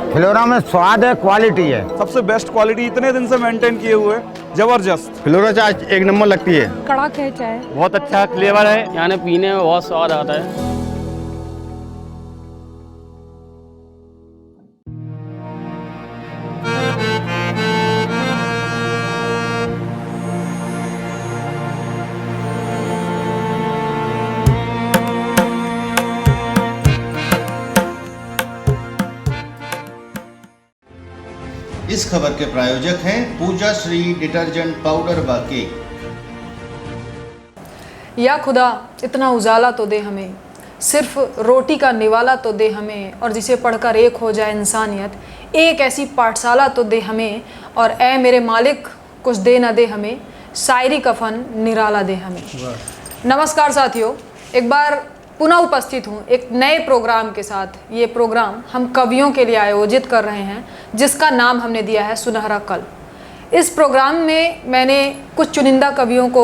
फिलोरा में स्वाद है, क्वालिटी है। सबसे बेस्ट क्वालिटी इतने दिन से मेंटेन किए हुए, जबरदस्त। फिलोरा चाय एक नंबर लगती है। कड़क है चाय, बहुत अच्छा फ्लेवर है, यानी पीने में बहुत स्वाद आता है। इस खबर के प्रायोजक हैं पूजा श्री डिटर्जेंट पाउडर व केक। या खुदा इतना उजाला तो दे हमें, सिर्फ रोटी का निवाला तो दे हमें, और जिसे पढ़कर एक हो जाए इंसानियत, एक ऐसी पाठशाला तो दे हमें, और ए मेरे मालिक कुछ दे ना दे हमें, शायरी कफन निराला दे हमें। नमस्कार साथियों, एक बार पुनः उपस्थित हूँ एक नए प्रोग्राम के साथ। ये प्रोग्राम हम कवियों के लिए आयोजित कर रहे हैं, जिसका नाम हमने दिया है सुनहरा कल। इस प्रोग्राम में मैंने कुछ चुनिंदा कवियों को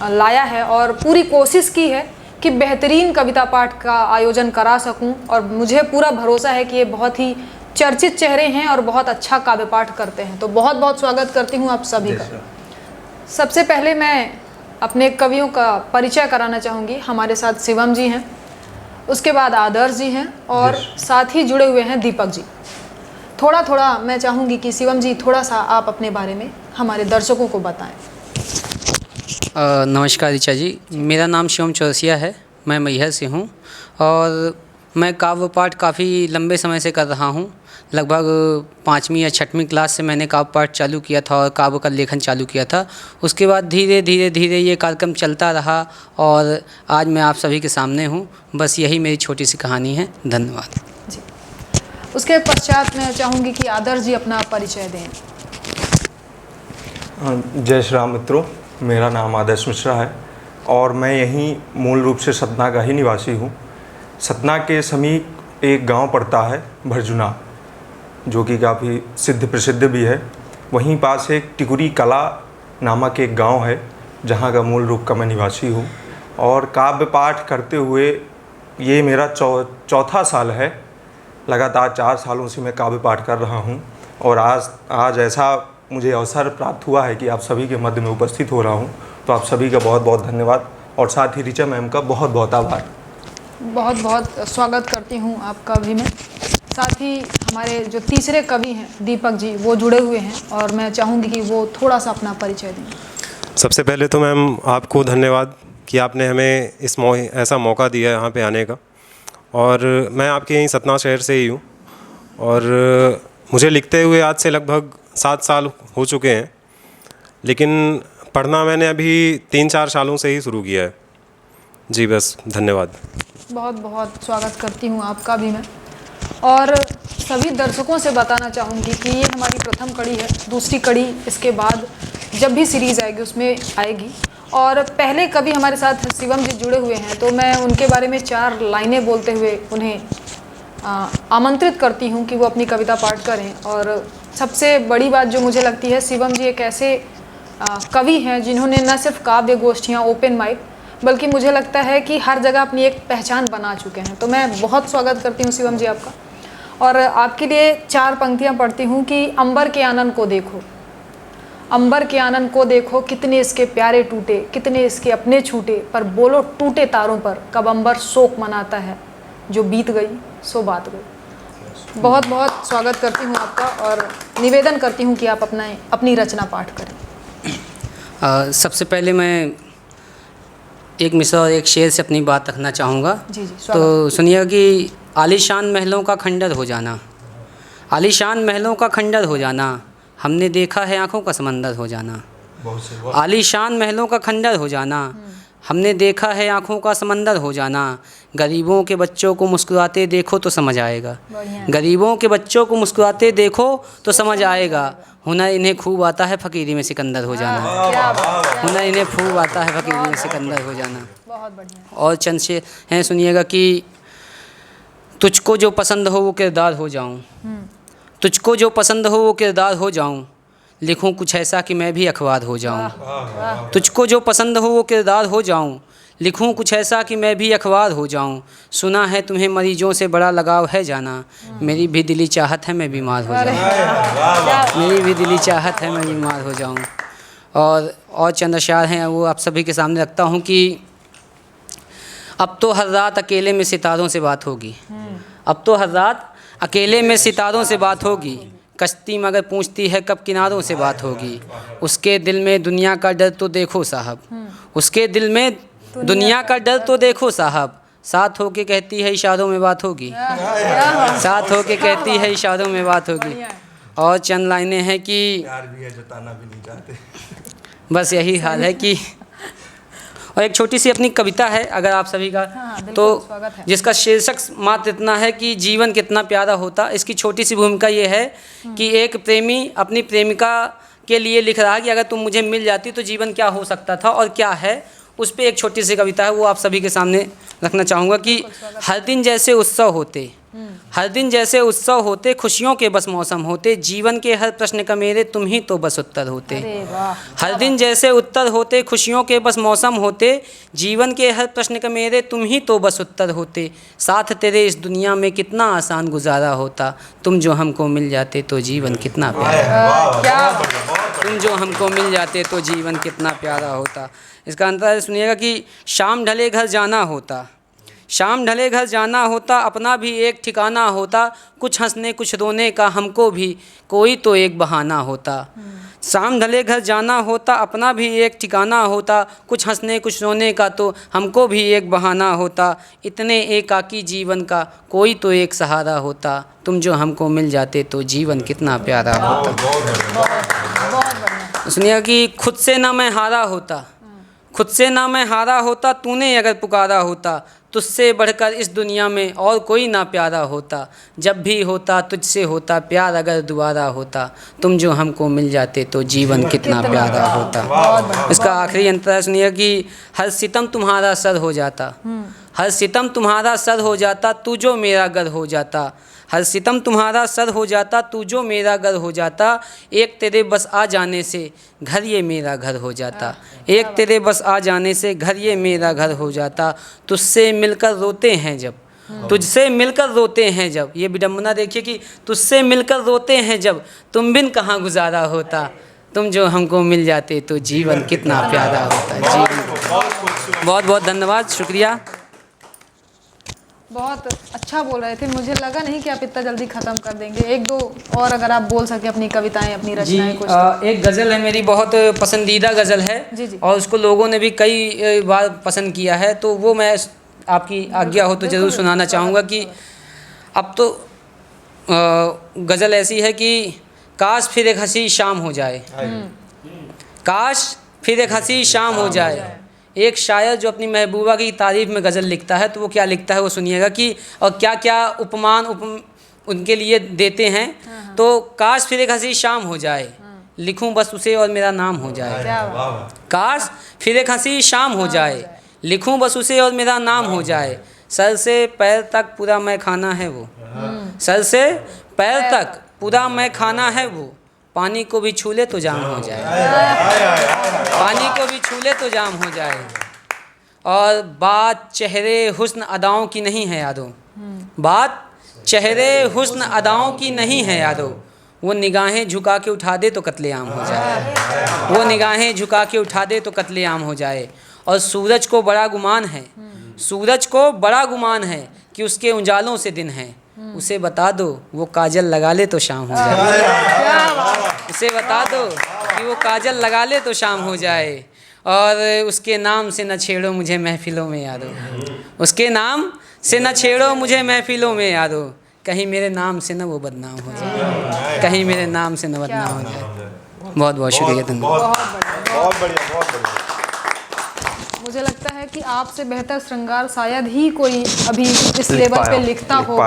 लाया है और पूरी कोशिश की है कि बेहतरीन कविता पाठ का आयोजन करा सकूं, और मुझे पूरा भरोसा है कि ये बहुत ही चर्चित चेहरे हैं और बहुत अच्छा काव्य पाठ करते हैं। तो बहुत बहुत स्वागत करती हूं आप सभी का। सबसे पहले मैं अपने कवियों का परिचय कराना चाहूँगी। हमारे साथ शिवम जी हैं, उसके बाद आदर्श जी हैं, और साथ ही जुड़े हुए हैं दीपक जी। थोड़ा थोड़ा मैं चाहूँगी कि शिवम जी थोड़ा सा आप अपने बारे में हमारे दर्शकों को बताएं। नमस्कार ऋचा जी, मेरा नाम शिवम चौरसिया है, मैं मैहर से हूँ और मैं काव्य पाठ काफ़ी लंबे समय से कर रहा हूँ। लगभग 5वीं या 6वीं क्लास से मैंने काव्य पाठ चालू किया था और काव्य का लेखन चालू किया था। उसके बाद धीरे धीरे ये कार्यक्रम चलता रहा और आज मैं आप सभी के सामने हूँ। बस यही मेरी छोटी सी कहानी है। धन्यवाद जी। उसके पश्चात मैं चाहूँगी कि आदर्श जी अपना परिचय दें। जय श्री राम मित्रों, मेरा नाम आदर्श मिश्रा है और मैं यहीं मूल रूप से सतना का ही निवासी हूँ। सतना के समीप एक गांव पड़ता है भरजुना, जो कि काफ़ी सिद्ध प्रसिद्ध भी है। वहीं पास एक टिकुरी कला नामक एक गांव है, जहां का मूल रूप का मैं निवासी हूं। और काव्य पाठ करते हुए ये मेरा चौथा साल है। लगातार 4 सालों से मैं काव्य पाठ कर रहा हूं और आज ऐसा मुझे अवसर प्राप्त हुआ है कि आप सभी के मध्य में उपस्थित हो रहा हूं। तो आप सभी का बहुत बहुत धन्यवाद और साथ ही ऋचा मैम का बहुत बहुत आभार। बहुत बहुत स्वागत करती हूँ आपका भी मैं। साथ ही हमारे जो तीसरे कवि हैं दीपक जी, वो जुड़े हुए हैं और मैं चाहूँगी कि वो थोड़ा सा अपना परिचय दें। सबसे पहले तो मैम आपको धन्यवाद कि आपने हमें ऐसा मौका दिया यहाँ पे आने का। और मैं आपके यहीं सतना शहर से ही हूँ और मुझे लिखते हुए आज से लगभग 7 साल हो चुके हैं, लेकिन पढ़ना मैंने अभी 3-4 सालों से ही शुरू किया है जी। बस धन्यवाद। बहुत बहुत स्वागत करती हूँ आपका भी मैं। और सभी दर्शकों से बताना चाहूँगी कि ये हमारी प्रथम कड़ी है। दूसरी कड़ी इसके बाद जब भी सीरीज़ आएगी उसमें आएगी। और पहले कभी हमारे साथ शिवम जी जुड़े हुए हैं, तो मैं उनके बारे में 4 लाइनें बोलते हुए उन्हें आमंत्रित करती हूँ कि वो अपनी कविता पाठ करें। और सबसे बड़ी बात जो मुझे लगती है, शिवम जी एक ऐसे कवि हैं जिन्होंने न सिर्फ काव्य गोष्ठियाँ, ओपन माइक, बल्कि मुझे लगता है कि हर जगह अपनी एक पहचान बना चुके हैं। तो मैं बहुत स्वागत करती हूँ शिवम जी आपका। और आपके लिए 4 पंक्तियाँ पढ़ती हूँ कि अंबर के आनन को देखो, अंबर के आनन को देखो, कितने इसके प्यारे टूटे, कितने इसके अपने छूटे, पर बोलो टूटे तारों पर कब अंबर शोक मनाता है, जो बीत गई सो बात गई। बहुत बहुत स्वागत करती हूँ आपका और निवेदन करती हूँ कि आप अपनी रचना पाठ करें। सबसे पहले मैं एक मिसरा और एक शेर से अपनी बात रखना चाहूँगा। जी जी, तो सुनिएगा कि आलीशान महलों का खंडर हो जाना, आलीशान महलों का खंडर हो जाना, हमने देखा है आँखों का समंदर हो जाना। आलीशान महलों का खंडर हो जाना, हमने देखा है आँखों का समंदर हो जाना। गरीबों के बच्चों को मुस्कुराते देखो तो समझ आएगा, गरीबों के बच्चों को मुस्कुराते देखो तो समझ आएगा। हुनर इन्हें खूब आता है फ़कीरी में सिकंदर हो जाना, हुनर इन्हें खूब आता है फ़कीरी में सिकंदर हो जाना। बहुत बढ़िया। और चंद से हैं, सुनिएगा कि तुझको जो पसंद हो वो किरदार हो जाऊं, तुझको जो पसंद हो वो किरदार हो जाऊं, लिखूं कुछ ऐसा कि मैं भी अखबार हो जाऊं। तुझको जो पसंद हो वो किरदार हो जाऊं, लिखूं कुछ ऐसा कि मैं भी अखबार हो जाऊं। सुना है तुम्हें मरीजों से बड़ा लगाव है जाना, मेरी भी दिली चाहत है मैं बीमार हो जाऊं। मेरी भी दिली चाहत है मैं बीमार हो जाऊं। और चंद अशआर हैं, वो आप सभी के सामने रखता हूं कि अब तो हर रात अकेले में सितारों से बात होगी। अब तो हर रात अकेले में सितारों से बात होगी। कश्ती मगर पूछती है कब किनारों से बात होगी। उसके दिल में दुनिया का डर तो देखो साहब, उसके दिल में दुनिया का डर तो देखो साहब। साथ होके कहती है इशारों में बात होगी, साथ होके कहती है इशारों में बात होगी। और चंद लाइनें हैं कि प्यार भी है जताना भी नहीं चाहते। बस यही हाल है कि और एक छोटी सी अपनी कविता है अगर आप सभी का तो जिसका शीर्षक मात्र इतना है कि जीवन कितना प्यारा होता। इसकी छोटी सी भूमिका ये है कि एक प्रेमी अपनी प्रेमिका के लिए लिख रहा है कि अगर तुम मुझे मिल जाती तो जीवन क्या हो सकता था और क्या है। उस पर एक छोटी सी कविता है, वो आप सभी के सामने रखना चाहूँगा कि हर दिन जैसे उत्सव होते, हर दिन जैसे उत्सव होते, खुशियों के बस मौसम होते, जीवन के हर प्रश्न का मेरे तुम ही तो बस उत्तर होते। हर दिन जैसे उत्तर होते, खुशियों के बस मौसम होते, जीवन के हर प्रश्न का मेरे तुम ही तो बस उत्तर होते। साथ तेरे इस दुनिया में कितना आसान गुजारा होता, तुम जो हमको मिल जाते तो जीवन कितना प्यारा, तुम जो हमको मिल जाते तो जीवन कितना प्यारा होता। इसका अंतर सुनिएगा कि शाम ढले घर जाना होता, शाम ढले घर जाना होता, अपना भी एक ठिकाना होता, कुछ हंसने कुछ रोने का हमको भी कोई तो एक बहाना होता। शाम ढले घर जाना होता, अपना भी एक ठिकाना होता, कुछ हंसने कुछ रोने का तो हमको भी एक बहाना होता। इतने एकाकी जीवन का कोई तो एक सहारा होता, तुम जो हमको मिल जाते तो जीवन कितना प्यारा होता। सुनिएगा कि खुद से ना मैं हारा होता, खुद से ना मैं हारा होता, तूने अगर पुकारा होता, तुझसे बढ़कर इस दुनिया में और कोई ना प्यारा होता। जब भी होता तुझसे होता प्यार अगर दोबारा होता, तुम जो हमको मिल जाते तो जीवन कितना प्यारा होता। इसका आखिरी अंतर सुनिए कि हर सितम तुम्हारा सर हो जाता, हर सितम तुम्हारा सर हो जाता, तू जो मेरा घर हो जाता। हर सितम तुम्हारा सर हो जाता, तू जो मेरा घर हो जाता। एक तेरे बस आ जाने से घर ये मेरा घर हो जाता, एक तेरे बस आ जाने से घर ये मेरा घर हो जाता। तुझसे मिलकर रोते हैं जब, तुझसे मिलकर रोते हैं जब, ये विडम्बना देखिए कि तुझसे मिलकर रोते हैं जब, तुम बिन कहाँ गुजारा होता, तुम जो हमको मिल जाते तो जीवन कितना प्यारा होता। जीवन बहुत बहुत धन्यवाद, शुक्रिया। बहुत अच्छा बोल रहे थे, मुझे लगा नहीं कि आप इतना जल्दी ख़त्म कर देंगे। एक दो और अगर आप बोल सके अपनी कविताएं, अपनी रचनाएं कुछ तो। एक गज़ल है मेरी, बहुत पसंदीदा गज़ल है जी। और उसको लोगों ने भी कई बार पसंद किया है, तो वो मैं आपकी आज्ञा हो तो ज़रूर सुनाना चाहूँगा कि अब तो गज़ल ऐसी है कि काश फिर एक हंसी शाम हो जाए, काश फिर एक हंसी शाम हो जाए। एक शायर जो अपनी महबूबा की तारीफ़ में गज़ल लिखता है तो वो क्या लिखता है वो सुनिएगा कि और क्या क्या उपमान उनके लिए देते हैं। तो काश फिर एक हंसी शाम हो जाए, लिखूं बस उसे और मेरा नाम हो जाए। काश फिर एक हंसी शाम हो जाए, लिखूं बस उसे और मेरा नाम हो जाए। सर से पैर तक पूरा मैं खाना है वो, सर से पैर तक पूरा मैं खाना है वो। पानी को भी छू ले तो जाम हो जाए, पानी को भी छू ले तो जाम हो जाए। और बात चेहरे हुस्न अदाओं की नहीं है यादों, बात चेहरे हुस्न अदाओं की नहीं है यादों। वो निगाहें झुका के उठा दे तो कत्लेआम हो जाए, वो निगाहें झुका के उठा दे तो कत्लेआम हो जाए। और सूरज को बड़ा गुमान है, सूरज को बड़ा गुमान है कि उसके उजालों से दिन है। उसे बता दो वो काजल लगा ले तो शाम हो जाए, उसे बता दो कि वो काजल लगा ले तो शाम हो जाए। और उसके नाम से न छेड़ो मुझे महफिलों में यारो, उसके नाम से न छेड़ो मुझे महफिलों में यारो। कहीं मेरे नाम से न वो बदनाम हो जाए, कहीं मेरे नाम से न बदनाम हो जाए। बहुत बहुत शुक्रिया, धन्यवाद। बहुत बढ़िया, बहुत बढ़िया। मुझे लगता है कि आपसे बेहतर श्रृंगार शायद ही कोई अभी इस लेवल पे लिखता हो।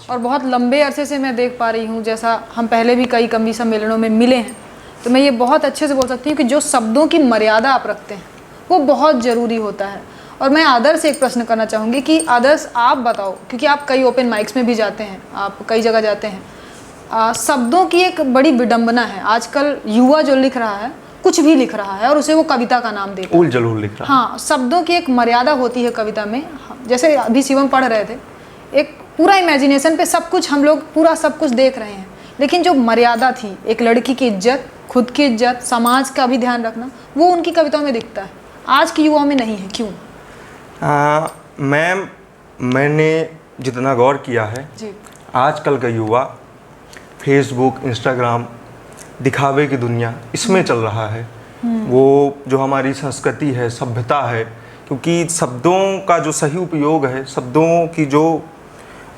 और बहुत लंबे अरसे से मैं देख पा रही हूँ, जैसा हम पहले भी कई कवि सम्मेलनों में मिले हैं, तो मैं ये बहुत अच्छे से बोल सकती हूँ कि जो शब्दों की मर्यादा आप रखते हैं वो बहुत ज़रूरी होता है। और मैं आदर्श से एक प्रश्न करना चाहूँगी कि आदर्श आप बताओ, क्योंकि आप कई ओपन माइक्स में भी जाते हैं, आप कई जगह जाते हैं, शब्दों की एक बड़ी विडंबना है। आजकल युवा जो लिख रहा है कुछ भी लिख रहा है और उसे वो कविता का नाम देता है। उल जलूल लिख रहा है। हाँ, शब्दों की एक मर्यादा होती है कविता में। जैसे अभी शिवम पढ़ रहे थे, एक पूरा इमेजिनेशन पे सब कुछ हम लोग पूरा सब कुछ देख रहे हैं, लेकिन जो मर्यादा थी, एक लड़की की इज्जत, खुद की इज्जत, समाज का भी ध्यान रखना, वो उनकी कविताओं में दिखता है। आज की युवाओं में नहीं है, क्यों? मैंने जितना गौर किया है जी। आजकल का युवा फेसबुक, इंस्टाग्राम, दिखावे की दुनिया, इसमें चल रहा है। वो जो हमारी संस्कृति है, सभ्यता है, क्योंकि शब्दों का जो सही उपयोग है, शब्दों की जो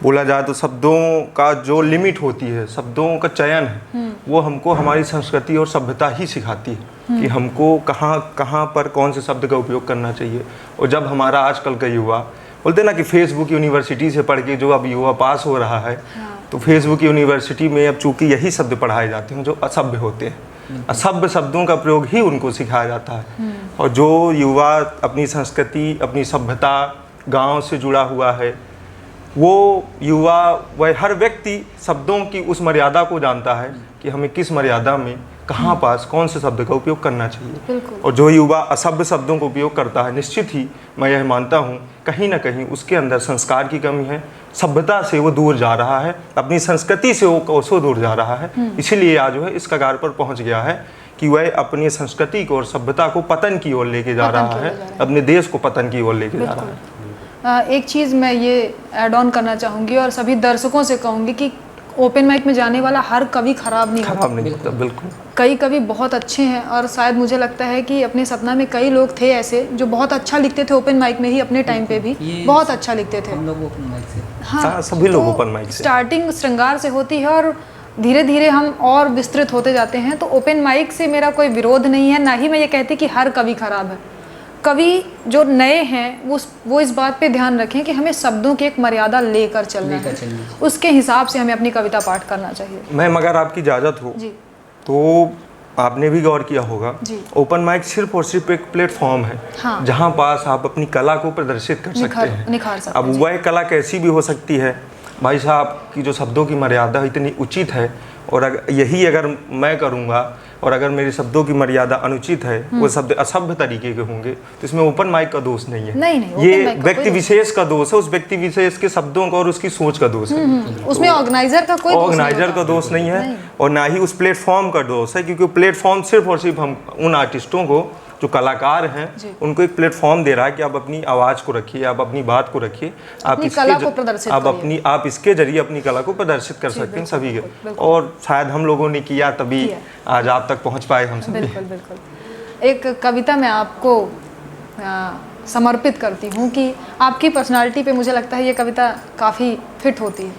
बोला जाए तो शब्दों का जो लिमिट होती है, शब्दों का चयन है, वो हमको हमारी संस्कृति और सभ्यता ही सिखाती है कि हमको कहाँ कहाँ पर कौन से शब्द का उपयोग करना चाहिए। और जब हमारा आजकल का युवा बोलते ना कि फेसबुक यूनिवर्सिटी से पढ़ के जो अब युवा पास हो रहा है, तो फेसबुक यूनिवर्सिटी में अब चूँकि यही शब्द पढ़ाए जाते हैं जो असभ्य होते हैं, असभ्य शब्दों का प्रयोग ही उनको सिखाया जाता है। और जो युवा अपनी संस्कृति, अपनी सभ्यता, गांव से जुड़ा हुआ है, वो युवा, वह हर व्यक्ति शब्दों की उस मर्यादा को जानता है कि हमें किस मर्यादा में, कहाँ पास, कौन से शब्द का उपयोग करना चाहिए। और जो युवा असभ्य शब्दों का उपयोग करता है, निश्चित ही मैं यह मानता हूँ कहीं ना कहीं उसके अंदर संस्कार की कमी है, सभ्यता से वो दूर जा रहा है, अपनी संस्कृति से वो कोसों दूर जा रहा है। इसीलिए आज जो है इस कगार पर पहुँच गया है कि वह अपनी संस्कृति को और सभ्यता को पतन की ओर लेके जा रहा है, अपने देश को पतन की ओर लेके जा रहा है। एक चीज़ मैं ये ऐड ऑन करना चाहूँगी और सभी दर्शकों से कहूँगी कि ओपन माइक में जाने वाला हर कवि खराब नहीं होता। बिल्कुल। कई कवि बहुत अच्छे हैं और शायद मुझे लगता है कि अपने सतना में कई लोग थे ऐसे जो बहुत अच्छा लिखते थे, ओपन माइक में ही अपने टाइम पे भी बहुत अच्छा लिखते थे। हम लोग ओपन माइक से, हाँ, सभी लोग तो ओपन माइक से। स्टार्टिंग श्रृंगार से होती है और धीरे धीरे हम और विस्तृत होते जाते हैं। तो ओपन माइक से मेरा कोई विरोध नहीं है, ना ही मैं ये कहती कि हर कवि खराब है। कवि जो नए हैं वो इस बात पे ध्यान रखें कि हमें शब्दों की एक मर्यादा लेकर चलना है, उसके हिसाब से हमें अपनी कविता पाठ करना चाहिए। मैं मगर आपकी इजाज़त हो जी। तो आपने भी गौर किया होगा, जी। ओपन माइक सिर्फ और सिर्फ एक प्लेटफॉर्म है। हाँ। जहाँ पास आप अपनी कला को प्रदर्शित कर सकते हैं, निखार सकते हैं। अब वह कला कैसी भी हो सकती है भाई साहब, की जो शब्दों की मर्यादा इतनी उचित है, और अगर मैं करूँगा और अगर मेरे शब्दों की मर्यादा अनुचित है, वो शब्द असभ्य तरीके के होंगे, तो इसमें ओपन माइक का दोष नहीं है। नहीं, ये व्यक्ति विशेष का दोष है, उस व्यक्ति विशेष के शब्दों का और उसकी सोच का दोष है। उसमें ऑर्गेनाइजर का कोई ऑर्गेनाइजर का दोष नहीं है, और ना ही उस प्लेटफॉर्म का दोष है, क्योंकि प्लेटफॉर्म सिर्फ और सिर्फ हम उन आर्टिस्टों को, जो कलाकार हैं, उनको एक प्लेटफॉर्म दे रहा है कि आप अपनी आवाज़ को रखिए, आप अपनी बात को रखिए, आप इसके जरिए अपनी कला को प्रदर्शित कर सकते हैं सभी के। और शायद हम लोगों ने किया, तभी आज आप तक पहुंच पाए हम सभी। बिल्कुल बिल्कुल। एक कविता मैं आपको समर्पित करती हूँ कि आपकी पर्सनालिटी पे मुझे लगता है ये कविता काफ़ी फिट होती है।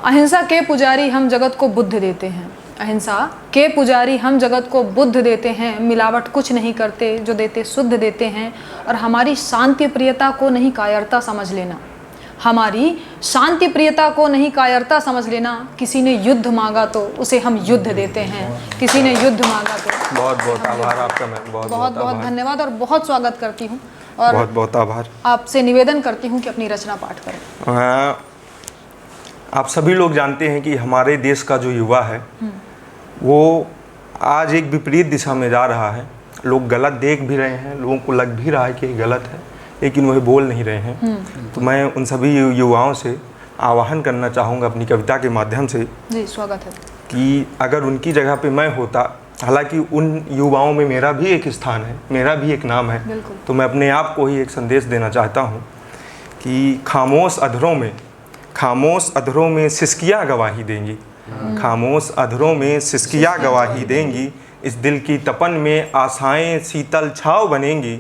अहिंसा के पुजारी हम जगत को बुद्ध देते हैं, अहिंसा के पुजारी हम जगत को बुद्ध देते हैं, मिलावट कुछ नहीं करते, जो देते शुद्ध देते हैं, और हमारी शांति प्रियता को नहीं कायरता समझ लेना, हमारी शांति प्रियता को नहीं कायरता समझ लेना, किसी ने युद्ध मांगा तो उसे हम युद्ध देते हैं, किसी ने युद्ध मांगा तो। बहुत बहुत आभार आपका, मैं बहुत बहुत धन्यवाद और बहुत स्वागत करती हूँ, और बहुत बहुत आभार। आपसे निवेदन करती हूँ कि अपनी रचना पाठ करें। आप सभी लोग जानते हैं कि हमारे देश का जो युवा है वो आज एक विपरीत दिशा में जा रहा है। लोग गलत देख भी रहे हैं, लोगों को लग भी रहा है कि ये गलत है, लेकिन वह बोल नहीं रहे हैं। तो मैं उन सभी युवाओं से आह्वान करना चाहूँगा अपनी कविता के माध्यम से, जी स्वागत है, कि अगर उनकी जगह पे मैं होता, हालांकि उन युवाओं में मेरा भी एक स्थान है, मेरा भी एक नाम है, तो मैं अपने आप को ही एक संदेश देना चाहता हूँ कि खामोश अधरों में सिसकियाँ गवाही देंगी, खामोश अधरों में सिसकियाँ गवाही देंगी, इस दिल की तपन में आशाएं शीतल छाव बनेंगी।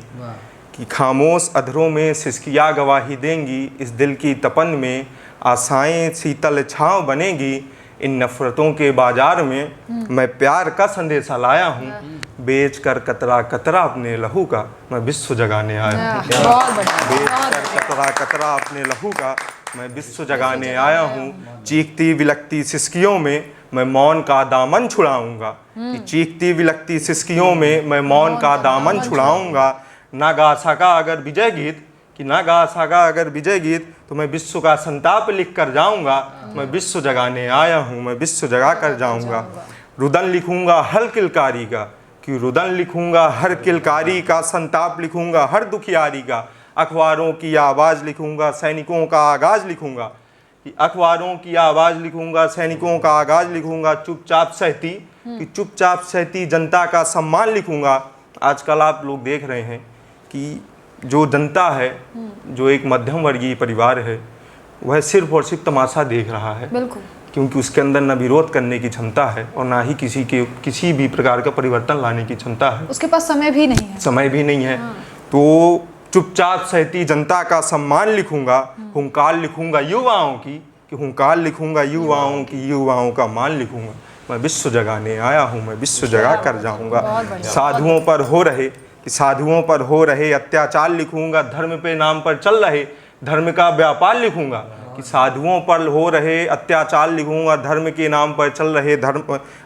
कि खामोश अधरों में सिसकियाँ गवाही देंगी, इस दिल की तपन में आशाएं शीतल छाव बनेंगी। इन नफ़रतों के बाजार में मैं प्यार का संदेशा लाया हूँ, बेच कर कतरा कतरा अपने लहू का मैं विश्व जगाने आया हूँ। बेच कर कतरा कतरा अपने लहू का मैं विश्व जगाने आया हूँ। चीखती विलकती सिसकियों में मैं मौन का दामन छुड़ाऊंगा, कि चीखती विलकती सिसकियों में मैं मौन का दामन छुड़ाऊंगा। ना गा सका अगर विजय गीत, कि ना गा सका अगर विजय गीत, तो मैं विश्व का संताप लिख कर जाऊंगा। मैं विश्व जगाने आया हूँ, मैं विश्व जगा कर जाऊंगा। रुदन लिखूंगा हर किलकारी का, कि रुदन लिखूंगा हर किलकारी का, संताप लिखूंगा हर दुखियारी का, अखबारों की आवाज़ लिखूंगा सैनिकों का आगाज़ लिखूंगा, कि अखबारों की आवाज़ लिखूंगा सैनिकों का आगाज़ लिखूंगा, चुपचाप सहती कि चुपचाप सहती जनता का सम्मान लिखूंगा। आजकल आप लोग देख रहे हैं कि जो जनता है, जो एक मध्यम वर्गीय परिवार है, वह सिर्फ और सिर्फ तमाशा देख रहा है, बिल्कुल, क्योंकि उसके अंदर न विरोध करने की क्षमता है और ना ही किसी भी प्रकार का परिवर्तन लाने की क्षमता है, उसके पास समय भी नहीं है। समय भी नहीं है। तो चुपचाप सहती जनता का सम्मान लिखूंगा, हुंकार लिखूंगा युवाओं की, कि हुंकार लिखूंगा युवाओं की, युवाओं का मान लिखूंगा। मैं विश्व जगाने आया हूँ, मैं विश्व जगा कर जाऊंगा। साधुओं पर हो रहे अत्याचार लिखूंगा, धर्म पे नाम पर चल रहे धर्म का व्यापार लिखूंगा, कि साधुओं पर हो रहे अत्याचार लिखूंगा, धर्म के नाम पर चल रहे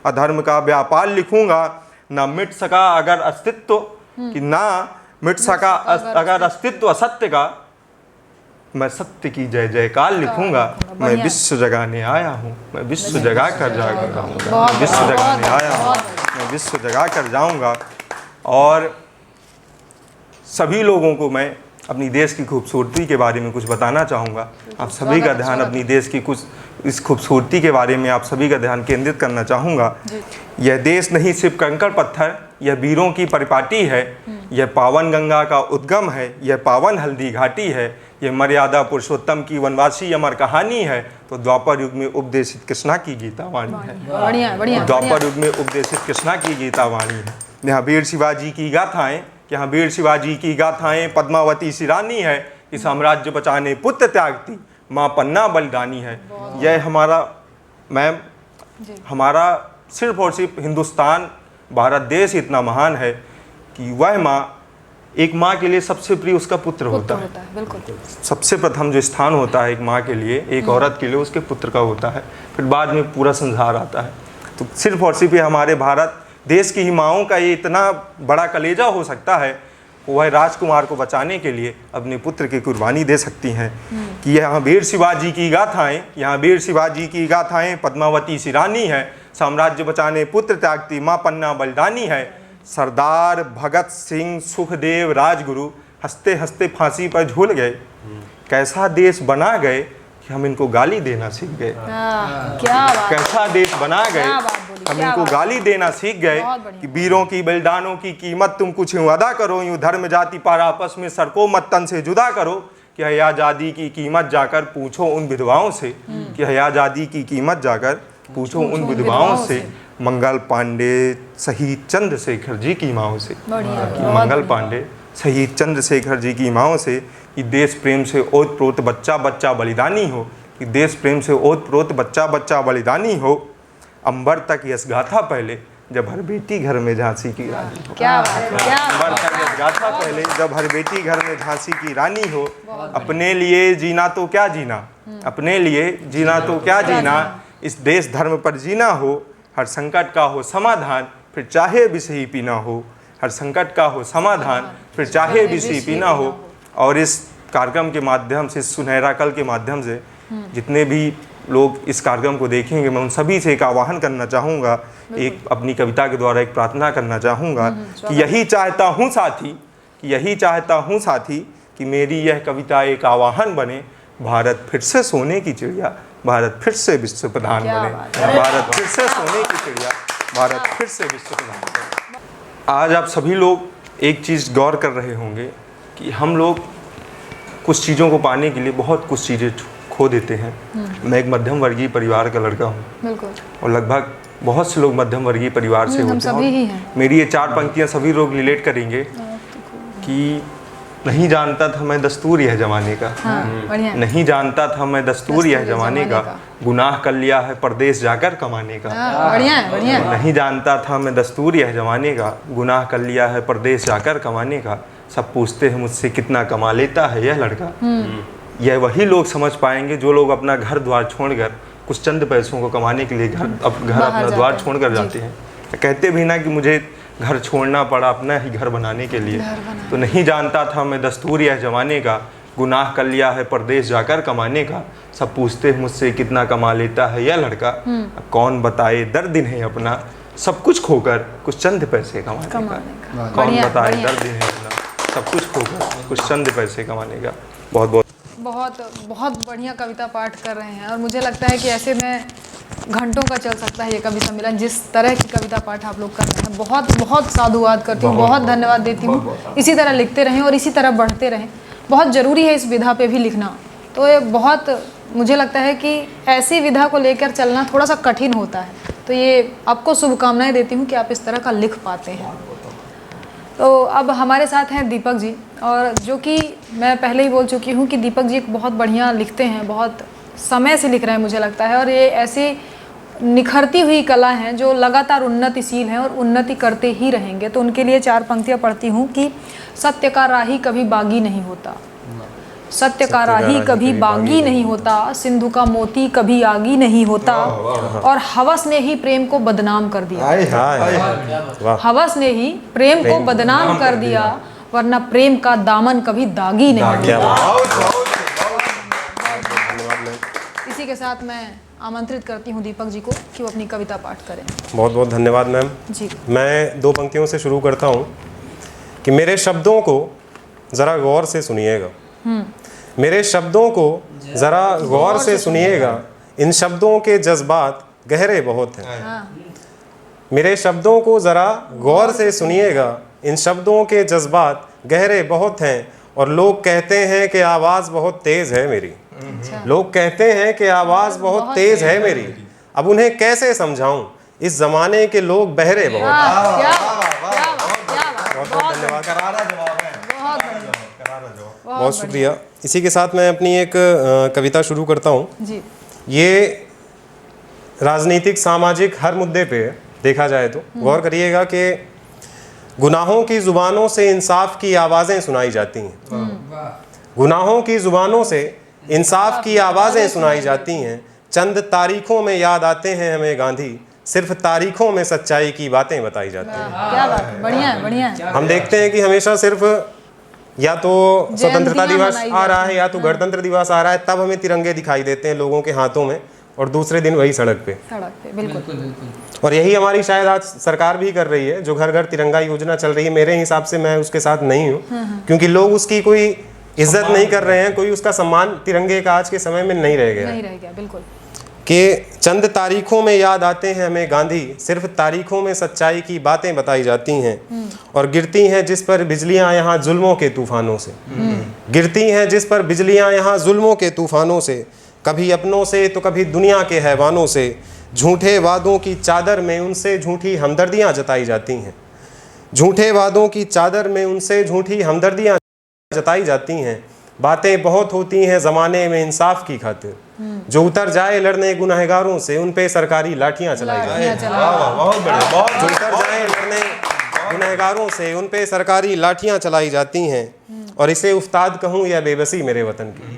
अधर्म का व्यापार लिखूंगा। ना मिट सका अगर अस्तित्व, कि ना मिट सका अगर अस्तित्व असत्य का, मैं सत्य की जय जयकार लिखूंगा। मैं विश्व जगाने आया हूँ, मैं विश्व जगा कर जाऊंगा, विश्व जगाने आया हूँ, मैं विश्व जगा कर जाऊंगा। और सभी लोगों को मैं अपनी देश की खूबसूरती के बारे में कुछ बताना चाहूँगा। आप सभी का ध्यान अपनी देश की कुछ इस खूबसूरती के बारे में आप सभी का ध्यान केंद्रित करना चाहूँगा। यह देश नहीं सिर्फ कंकड़ पत्थर, यह वीरों की परिपाटी है, यह पावन गंगा का उद्गम है, यह पावन हल्दी घाटी है, यह मर्यादा पुरुषोत्तम की वनवासी अमर कहानी है। तो द्वापर युग में उपदेशित कृष्णा की गीता वाणी है, द्वापर युग में उपदेशित कृष्णा की गीता वाणी है। यहाँ वीर शिवाजी की गाथाएं, यहाँ वीर शिवाजी की गाथाएं, पद्मावती सिरानी है, कि साम्राज्य बचाने पुत्र त्यागती माँ पन्ना बलिदानी है। यह हमारा सिर्फ और सिर्फ हिंदुस्तान, भारत देश इतना महान है कि वह एक माँ के लिए सबसे प्रिय उसका पुत्र होता है। बिल्कुल, सबसे प्रथम जो स्थान होता है एक माँ के लिए, एक औरत के लिए, उसके पुत्र का होता है, फिर बाद में पूरा संसार आता है। तो सिर्फ और सिर्फ हमारे भारत देश की ही माँओं का ये इतना बड़ा कलेजा हो सकता है, वह राजकुमार को बचाने के लिए अपने पुत्र की कुर्बानी दे सकती हैं। कि यहाँ वीर शिवाजी की गाथाएं, यहाँ वीर शिवाजी की गाथाएं, पद्मावती सिरानी है, साम्राज्य बचाने पुत्र त्यागती माँ पन्ना बलिदानी है। सरदार भगत सिंह सुखदेव राजगुरु हंसते हंसते फांसी पर झूल गए, कैसा देश बना गए कि हम इनको गाली देना सीख गए। क्या बात, कैसा देश बना गए, हम इनको बात। गाली देना सीख गए कि वीरों की बलिदानों की कीमत तुम कुछ यूँ अदा करो, यूँ धर्म जाति पार आपस में सड़कों मत तन से जुदा करो, कि है आज़ादी की कीमत जाकर पूछो उन विधवाओं से, कि है आज़ादी की कीमत जाकर पूछो उन विधवाओं से। मंगल पांडे शहीद चंद्रशेखर जी की माओं से, मंगल पांडे शहीद चंद्रशेखर जी की माओं से, कि देश प्रेम से ओत प्रोत बच्चा बच्चा बलिदानी हो, कि देश प्रेम से ओत प्रोत बच्चा बच्चा बलिदानी हो। अंबर तक यश गाथा पहले जब हर बेटी घर में झांसी की रानी हो। क्या बात है, क्या अंबर तक यश गाथा पहले जब हर बेटी घर में झांसी की रानी हो। अपने लिए जीना तो क्या जीना, अपने लिए जीना तो क्या जीना, इस देश धर्म पर जीना हो। हर संकट का हो समाधान, फिर चाहे विष ही पीना हो, हर संकट का हो समाधान, फिर चाहे विष ही पीना हो। और इस कार्यक्रम के माध्यम से, सुनहरा कल के माध्यम से जितने भी लोग इस कार्यक्रम को देखेंगे, मैं उन सभी से एक आह्वान करना चाहूँगा, एक अपनी कविता के द्वारा एक प्रार्थना करना चाहूँगा कि यही चाहता हूँ साथी, कि यही चाहता हूँ साथी, कि मेरी यह कविता एक आह्वान बने, भारत फिर से सोने की चिड़िया, भारत फिर से विश्व प्रधान बने, भारत फिर से सोने की चिड़िया, भारत फिर से विश्व प्रधान बने। आज आप सभी लोग एक चीज़ गौर कर रहे होंगे कि हम लोग कुछ चीज़ों को पाने के लिए बहुत कुछ चीज़ें खो देते हैं। मैं एक मध्यम वर्गीय परिवार का लड़का हूँ, बिल्कुल, और लगभग बहुत से लोग मध्यम वर्गीय परिवार से होते हैं। मेरी ये 4 पंक्तियाँ सभी लोग रिलेट करेंगे कि नहीं जानता था मैं दस्तूर यह जमाने का, नहीं जानता था मैं दस्तूर यह जमाने का, गुनाह कर लिया है परदेश जाकर कमाने का। बढ़िया, नहीं जानता था मैं दस्तूर यह जमाने का, गुनाह कर लिया है परदेश जाकर कमाने का। सब पूछते हैं मुझसे कितना कमा लेता है यह लड़का। यह वही लोग समझ पाएंगे जो लोग अपना घर द्वार छोड़कर कुछ चंद पैसों को कमाने के लिए घर अपना द्वार छोड़कर जाते हैं। कहते भी ना कि मुझे घर छोड़ना पड़ा अपना ही घर बनाने के लिए। तो नहीं जानता था मैं दस्तूर यह जमाने का, गुनाह कर लिया है परदेश जाकर कमाने का। सब पूछते हैं मुझसे कितना कमा लेता है यह लड़का, कौन बताए दर्द इन्हें अपना, सब कुछ खोकर कुछ चंद पैसे कमाने का। कौन बढ़िया, बताए बढ़िया। दर्द है इतना, सब कुछ खोकर कुछ चंद पैसे कमाने का। बहुत बहुत बहुत बहुत बढ़िया कविता पाठ कर रहे हैं और मुझे लगता है कि ऐसे में घंटों का चल सकता है ये कवि सम्मेलन, जिस तरह की कविता पाठ आप लोग कर रहे हैं। बहुत बहुत साधुवाद करती हूँ, बहुत धन्यवाद देती हूँ। इसी तरह लिखते रहें और इसी तरह बढ़ते रहें। बहुत ज़रूरी है इस विधा पे भी लिखना। तो ये बहुत, मुझे लगता है कि ऐसी विधा को लेकर चलना थोड़ा सा कठिन होता है। तो ये आपको शुभकामनाएं देती हूँ कि आप इस तरह का लिख पाते हैं। तो अब हमारे साथ हैं दीपक जी, और जो कि मैं पहले ही बोल चुकी हूँ कि दीपक जी एक बहुत बढ़िया लिखते हैं, बहुत समय से लिख रहे हैं मुझे लगता है। और ये ऐसी निखरती हुई कला हैं जो लगातार उन्नतिशील हैं और उन्नति करते ही रहेंगे। तो उनके लिए 4 पंक्तियाँ पढ़ती हूँ कि सत्य का राही कभी बागी नहीं होता, सत्य का राही कभी बागी नहीं होता, सिंधु का मोती कभी आगी नहीं होता, और हवस ने ही प्रेम को बदनाम कर दिया। हवस ने ही प्रेम को बदनाम कर दिया, वरना प्रेम का दामन कभी दागी नहीं होता। इसी के साथ मैं आमंत्रित करती हूँ दीपक जी को कि वो अपनी कविता पाठ करें। बहुत बहुत धन्यवाद मैम जी। मैं 2 पंक्तियों से शुरू करता हूँ कि मेरे शब्दों को ज़रा गौर से सुनिएगा, मेरे शब्दों को ज़रा गौर से सुनिएगा, इन शब्दों के जज्बात गहरे बहुत हैं। मेरे शब्दों को ज़रा गौर से सुनिएगा, इन शब्दों के जज्बात गहरे बहुत हैं, और लोग कहते हैं कि आवाज़ बहुत तेज़ है मेरी। लोग कहते हैं कि आवाज़ बहुत तेज़ है मेरी, अब उन्हें कैसे समझाऊं, इस ज़माने के लोग बहरे बहुत हैं। बहुत धन्यवाद, बहुत शुक्रिया। इसी के साथ मैं अपनी एक कविता शुरू करता हूँ जी। ये राजनीतिक सामाजिक हर मुद्दे पे देखा जाए तो गौर करिएगा कि गुनाहों की ज़ुबानों से इंसाफ की आवाज़ें सुनाई जाती हैं। गुनाहों की ज़ुबानों से इंसाफ की आवाज़ें सुनाई जाती हैं। चंद तारीखों में याद आते हैं हमें गांधी, सिर्फ तारीखों में सच्चाई की बातें बताई जाती हैं। क्या बात, बढ़िया है, बढ़िया है। हम देखते हैं कि हमेशा सिर्फ या तो स्वतंत्रता दिवस आ रहा है या तो गणतंत्र दिवस आ रहा है, तब हमें तिरंगे दिखाई देते हैं लोगों के हाथों में, और दूसरे दिन वही सड़क पे। बिल्कुल। और यही हमारी शायद आज सरकार भी कर रही है, जो घर घर तिरंगा योजना चल रही है। मेरे हिसाब से मैं उसके साथ नहीं हूँ, क्योंकि लोग उसकी कोई इज्जत नहीं कर रहे हैं, कोई उसका सम्मान तिरंगे का आज के समय में नहीं रह गया। बिल्कुल। कि चंद तारीखों में याद आते हैं हमें गांधी, सिर्फ तारीखों में सच्चाई की बातें बताई जाती हैं, और गिरती हैं जिस पर बिजलियां यहाँ जुल्मों के तूफानों से। गिरती हैं जिस पर बिजलियां यहाँ जुल्मों के तूफानों से, कभी अपनों से तो कभी दुनिया के हैवानों से। झूठे वादों की चादर में उनसे झूठी हमदर्दियाँ जताई जाती हैं। झूठे वादों की चादर में उनसे झूठी हमदर्दियाँ जताई जाती हैं। बातें बहुत होती हैं ज़माने में इंसाफ की खातिर, जो उतर जाए लड़ने गुनहगारों से उन पे सरकारी लाठियाँ चलाई जाती हैं। जो उतर जाए लड़ने गुनहगारों से उन पे सरकारी लाठियाँ चलाई जाती हैं। और इसे उस्ताद कहूँ या बेबसी मेरे वतन की,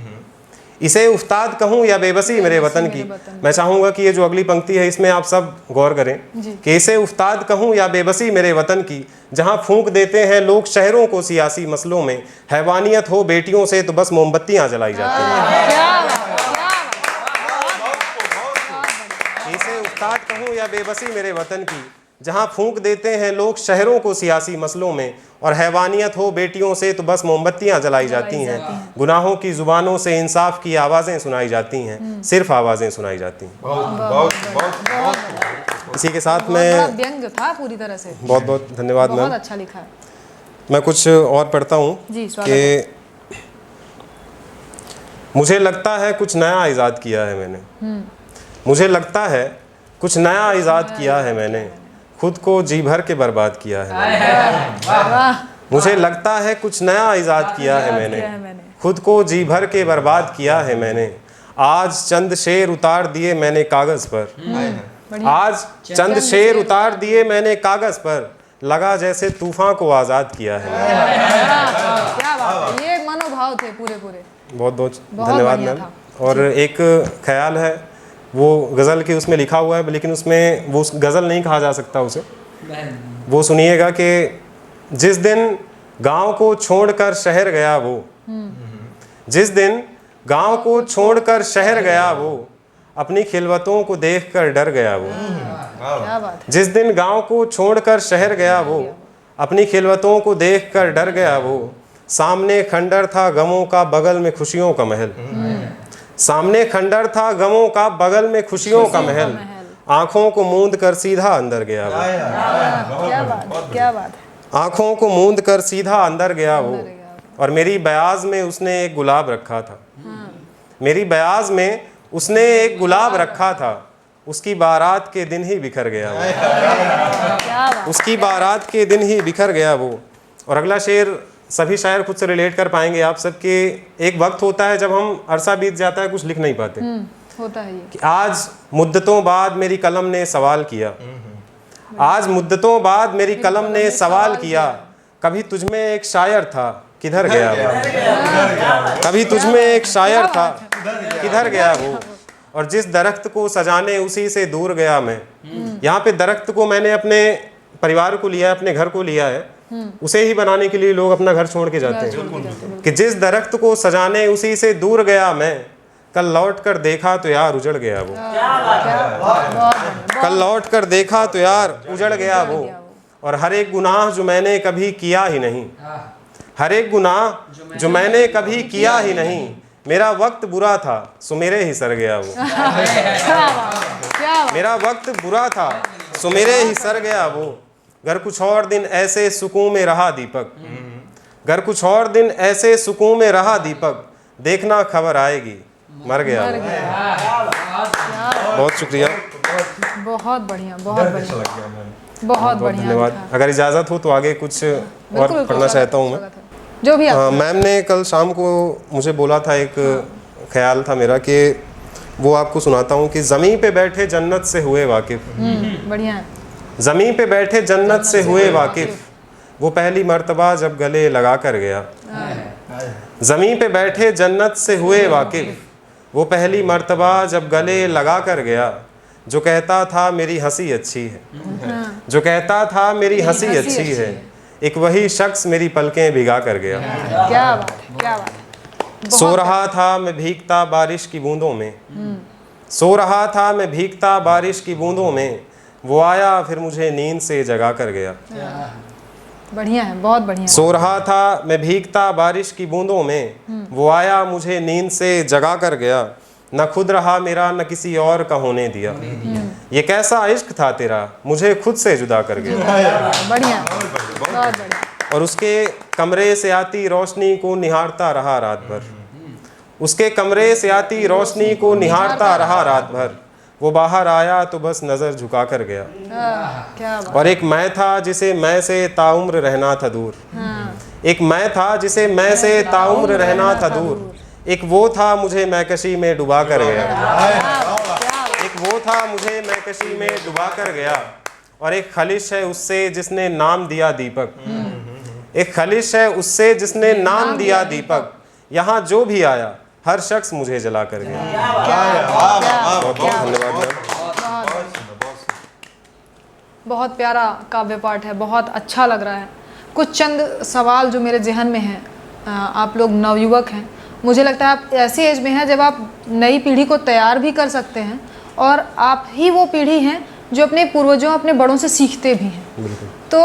इसे उस्ताद कहूँ या बेबसी मेरे वतन की। मैं चाहूँगा कि ये जो अगली पंक्ति है इसमें आप सब गौर करें कि इसे उस्ताद कहूँ या बेबसी मेरे वतन की, जहाँ फूंक देते हैं लोग शहरों को सियासी मसलों में, हैवानियत हो बेटियों से तो बस मोमबत्तियाँ जलाई जाती हैं। इसे उस्ताद कहूँ या बेबसी मेरे वतन की, जहाँ फूंक देते हैं लोग शहरों को सियासी मसलों में, और हैवानियत हो बेटियों से तो बस मोमबत्तियाँ जलाई जाती हैं। गुनाहों की ज़ुबानों से इंसाफ की आवाज़ें सुनाई जाती हैं, सिर्फ आवाज़ें सुनाई जाती हैं। इसी के साथ मैं व्यंग था पूरी तरह से। बहुत बहुत धन्यवाद मैम। बहुत अच्छा लिखा है। मैं कुछ और पढ़ता हूँ कि मुझे लगता है कुछ नया इजाद किया है मैंने, मुझे लगता है कुछ नया इजाद किया है मैंने, खुद को जी भर के बर्बाद किया है मैंने। मुझे लगता है कुछ नया इजाद किया है मैंने, खुद को जी भर के बर्बाद किया है मैंने। आज चंद शेर उतार दिए मैंने कागज़ पर, आज चंद शेर उतार दिए मैंने कागज़ पर, लगा जैसे तूफान को आज़ाद किया है। क्या बात है, ये मनोभाव थे पूरे पूरे। बहुत बहुत धन्यवाद मैम। और एक ख्याल है, वो गज़ल के उसमें लिखा हुआ है, लेकिन उसमें वो गज़ल नहीं कहा जा सकता उसे। वो सुनिएगा कि जिस दिन गांव को छोड़कर शहर गया वो, जिस दिन गांव को छोड़कर शहर गया वो, अपनी खिलवतों को देखकर डर गया वो। क्या बात है। जिस दिन गांव को छोड़कर शहर गया वो, अपनी खिलवतों को देखकर डर गया वो। सामने खंडर था गमों का, बगल में खुशियों का महल। सामने खंडर था गमों का, बगल में खुशियों का महल। आंखों को मूंद कर सीधा अंदर गया वो। क्या बात, क्या बात है। आंखों को मूंद कर सीधा अंदर गया वो। और मेरी बयाज में उसने एक गुलाब रखा था। मेरी बयाज में उसने एक गुलाब रखा था। उसकी बारात के दिन ही बिखर गया वो। उसकी बारात के दिन ही बिखर गया वो। और अगला शेर सभी शायर खुद से रिलेट कर पाएंगे आप सब के। एक वक्त होता है जब हम अरसा बीत जाता है, कुछ लिख नहीं पाते। होता है ये कि आज मुद्दतों बाद मेरी कलम ने सवाल किया। आज मुद्दतों बाद मेरी कलम ने सवाल किया। कभी तुझमें एक शायर था, किधर गया वो। कभी तुझमें एक शायर था, किधर गया वो। और जिस दरख्त को सजाने उसी से दूर गया मैं। यहाँ पे दरख्त को मैंने अपने परिवार को लिया है, अपने घर को लिया है। उसे ही बनाने के लिए लोग अपना घर छोड़ के जाते हैं। कि जिस दरख्त को सजाने उसी से दूर गया मैं। कल लौट कर देखा तो यार उजड़ गया वो। कल लौट कर देखा तो यार उजड़ गया वो। और हर एक गुनाह जो मैंने कभी किया ही नहीं, हर एक गुनाह जो मैंने कभी किया ही नहीं। मेरा वक्त बुरा था सो मेरे ही सर गया वो। मेरा वक्त बुरा था सो मेरे ही सर गया वो। घर कुछ और दिन ऐसे सुकून में रहा दीपक। घर कुछ और दिन ऐसे सुकून में रहा दीपक। देखना खबर आएगी मर गया वो। बहुत शुक्रिया, बहुत बढ़िया, बहुत बढ़िया, बहुत बढ़िया। धन्यवाद। अगर इजाज़त हो तो आगे कुछ और पढ़ना चाहता हूँ मैं। जो भी मैम ने कल शाम को मुझे बोला था, एक ख्याल था मेरा कि वो आपको सुनाता हूँ कि ज़मीं पे बैठे जन्नत से हुए वाकिफ़। बढ़िया है। ज़मीं पे बैठे जन्नत से हुए वाकिफ़। वो पहली मर्तबा जब गले लगा कर गया। ज़मीं पे बैठे जन्नत से हुए वाकिफ़। वो पहली मर्तबा जब गले लगा कर गया। जो कहता था मेरी हंसी अच्छी है, जो कहता था मेरी हंसी अच्छी है। एक वही शख्स मेरी पलकें भिगा कर गया। क्या बात है, क्या बात है। सो रहा था मैं भीगता बारिश की बूंदों में। सो रहा था मैं भीगता बारिश की बूंदों में। वो आया फिर मुझे नींद से जगा कर गया। बढ़िया है, बहुत बढ़िया। सो रहा था मैं भीगता बारिश की बूंदों में। वो आया मुझे नींद से जगा कर गया। न खुद रहा मेरा न किसी और का होने दिया। ये कैसा इश्क था तेरा मुझे खुद से जुदा कर गया। बढ़िया, बहुत बढ़िया। और उसके कमरे से आती रोशनी को निहारता रहा रात भर। उसके कमरे से आती रोशनी को निहारता रहा रात भर। वो बाहर आया तो बस नज़र झुका कर गया। क्या बात। और एक मैं था जिसे मैं से ताउम्र रहना था दूर। एक मैं था जिसे मैं से ताउम्र रहना था दूर। एक वो था मुझे मैकशी में डुबा कर गया। एक वो था मुझे मैकशी में डुबा कर गया। और एक खलिश है उससे जिसने नाम दिया दीपक। एक खलिश है उससे जिसने नाम दिया दीपक। यहाँ जो भी आया हर शख्स मुझे जला कर गया। बहुत बहुत धन्यवाद मैम। बहुत प्यारा काव्य पाठ है, बहुत अच्छा लग रहा है। कुछ चंद सवाल जो मेरे जहन में हैं, आप लोग नवयुवक हैं, मुझे लगता है आप ऐसे एज में हैं जब आप नई पीढ़ी को तैयार भी कर सकते हैं और आप ही वो पीढ़ी हैं जो अपने पूर्वजों, अपने बड़ों से सीखते भी हैं। तो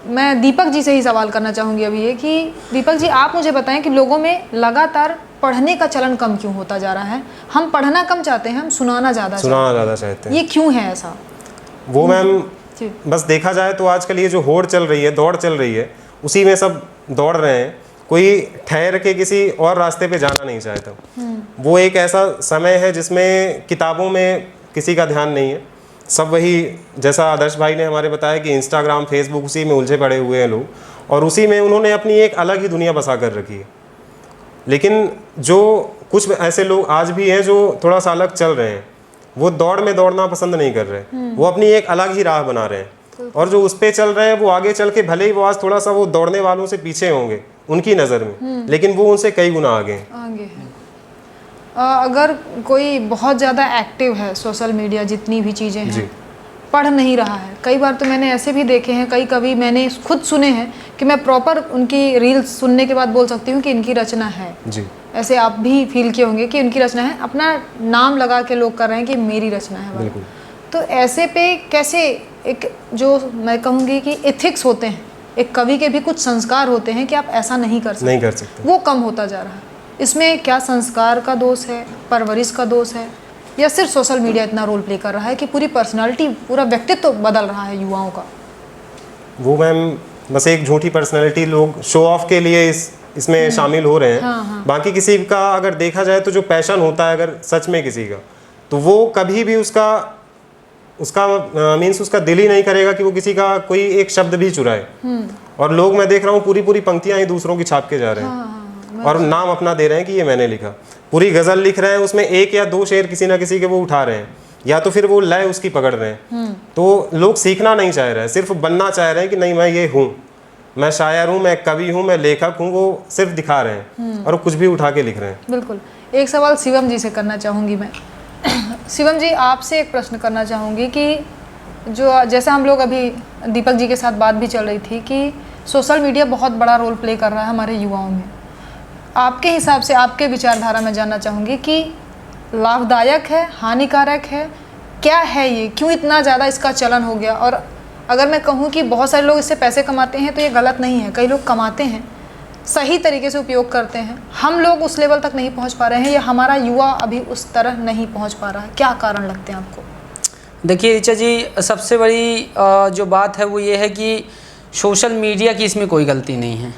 मैं दीपक जी से ही सवाल करना चाहूँगी अभी ये कि दीपक जी आप मुझे बताएं कि लोगों में लगातार पढ़ने का चलन कम क्यों होता जा रहा है। हम पढ़ना कम चाहते हैं, हम सुनाना ज़्यादा चाहते हैं। ये क्यों है ऐसा? वो मैम बस देखा जाए तो आजकल ये जो होड़ चल रही है, दौड़ चल रही है, उसी में सब दौड़ रहे हैं। कोई ठहर के किसी और रास्ते पे जाना नहीं चाहता। वो एक ऐसा समय है जिसमें किताबों में किसी का ध्यान नहीं है। सब वही जैसा आदर्श भाई ने हमारे बताया कि इंस्टाग्राम, फेसबुक, उसी में उलझे पड़े हुए हैं लोग और उसी में उन्होंने अपनी एक अलग ही दुनिया बसा कर रखी है। लेकिन जो कुछ ऐसे लोग आज भी हैं जो थोड़ा सा अलग चल रहे हैं, वो दौड़ में दौड़ना पसंद नहीं कर रहे, वो अपनी एक अलग ही राह बना रहे हैं। और जो उस पे चल रहे हैं वो आगे चल के भले ही वो आज थोड़ा सा वो दौड़ने वालों से पीछे होंगे उनकी नज़र में, लेकिन वो उनसे कई गुना आगे हैं। अगर कोई बहुत ज़्यादा एक्टिव है, सोशल मीडिया जितनी भी चीज़ें हैं, पढ़ नहीं रहा है। कई बार तो मैंने ऐसे भी देखे हैं, कई कवि मैंने खुद सुने हैं कि मैं प्रॉपर उनकी रील्स सुनने के बाद बोल सकती हूँ कि इनकी रचना है। जी। ऐसे आप भी फील किए होंगे कि उनकी रचना है, अपना नाम लगा के लोग कर रहे हैं कि मेरी रचना है। बिल्कुल। तो ऐसे पे कैसे, एक जो मैं कहूँगी कि एथिक्स होते हैं, एक कवि के भी कुछ संस्कार होते हैं कि आप ऐसा नहीं कर सकते, वो कम होता जा रहा है। इसमें क्या संस्कार का दोष है, परवरिश का दोष है, या सिर्फ सोशल मीडिया इतना रोल प्ले कर रहा है कि पूरी पर्सनालिटी, पूरा व्यक्तित्व तो बदल रहा है युवाओं का? वो मैम बस एक झूठी पर्सनैलिटी लोग शो ऑफ के लिए इसमें शामिल हो रहे हैं। हाँ। बाकी किसी का अगर देखा जाए तो जो पैशन होता है अगर सच में किसी का, तो वो कभी भी उसका मीन्स उसका दिल ही नहीं करेगा कि वो किसी का कोई एक शब्द भी चुराए। और लोग, मैं देख रहा हूँ पूरी पंक्तियां ही दूसरों की छाप के जा रहे हैं और नाम अपना दे रहे हैं कि ये मैंने लिखा। पूरी गज़ल लिख रहे हैं, उसमें एक या दो शेर किसी ना किसी के वो उठा रहे हैं, या तो फिर वो लय उसकी पकड़ रहे हैं। तो लोग सीखना नहीं चाह रहे हैं, सिर्फ बनना चाह रहे हैं कि नहीं मैं ये हूँ, मैं शायर हूँ, मैं कवि हूँ, मैं लेखक हूँ। वो सिर्फ दिखा रहे हैं और कुछ भी उठा के लिख रहे हैं। बिल्कुल। एक सवाल शिवम जी से करना चाहूँगी मैं। शिवम जी, आपसे एक प्रश्न करना चाहूँगी कि जो जैसे हम लोग अभी दीपक जी के साथ बात भी चल रही थी कि सोशल मीडिया बहुत बड़ा रोल प्ले कर रहा है हमारे युवाओं में। आपके हिसाब से, आपके विचारधारा में जानना चाहूँगी कि लाभदायक है, हानिकारक है, क्या है ये, क्यों इतना ज़्यादा इसका चलन हो गया? और अगर मैं कहूँ कि बहुत सारे लोग इससे पैसे कमाते हैं तो ये गलत नहीं है, कई लोग कमाते हैं, सही तरीके से उपयोग करते हैं। हम लोग उस लेवल तक नहीं पहुँच पा रहे हैं, या हमारा युवा अभी उस तरह नहीं पहुँच पा रहा है? क्या कारण लगते हैं आपको? देखिए ऋचा जी, सबसे बड़ी जो बात है वो ये है कि सोशल मीडिया की इसमें कोई गलती नहीं है,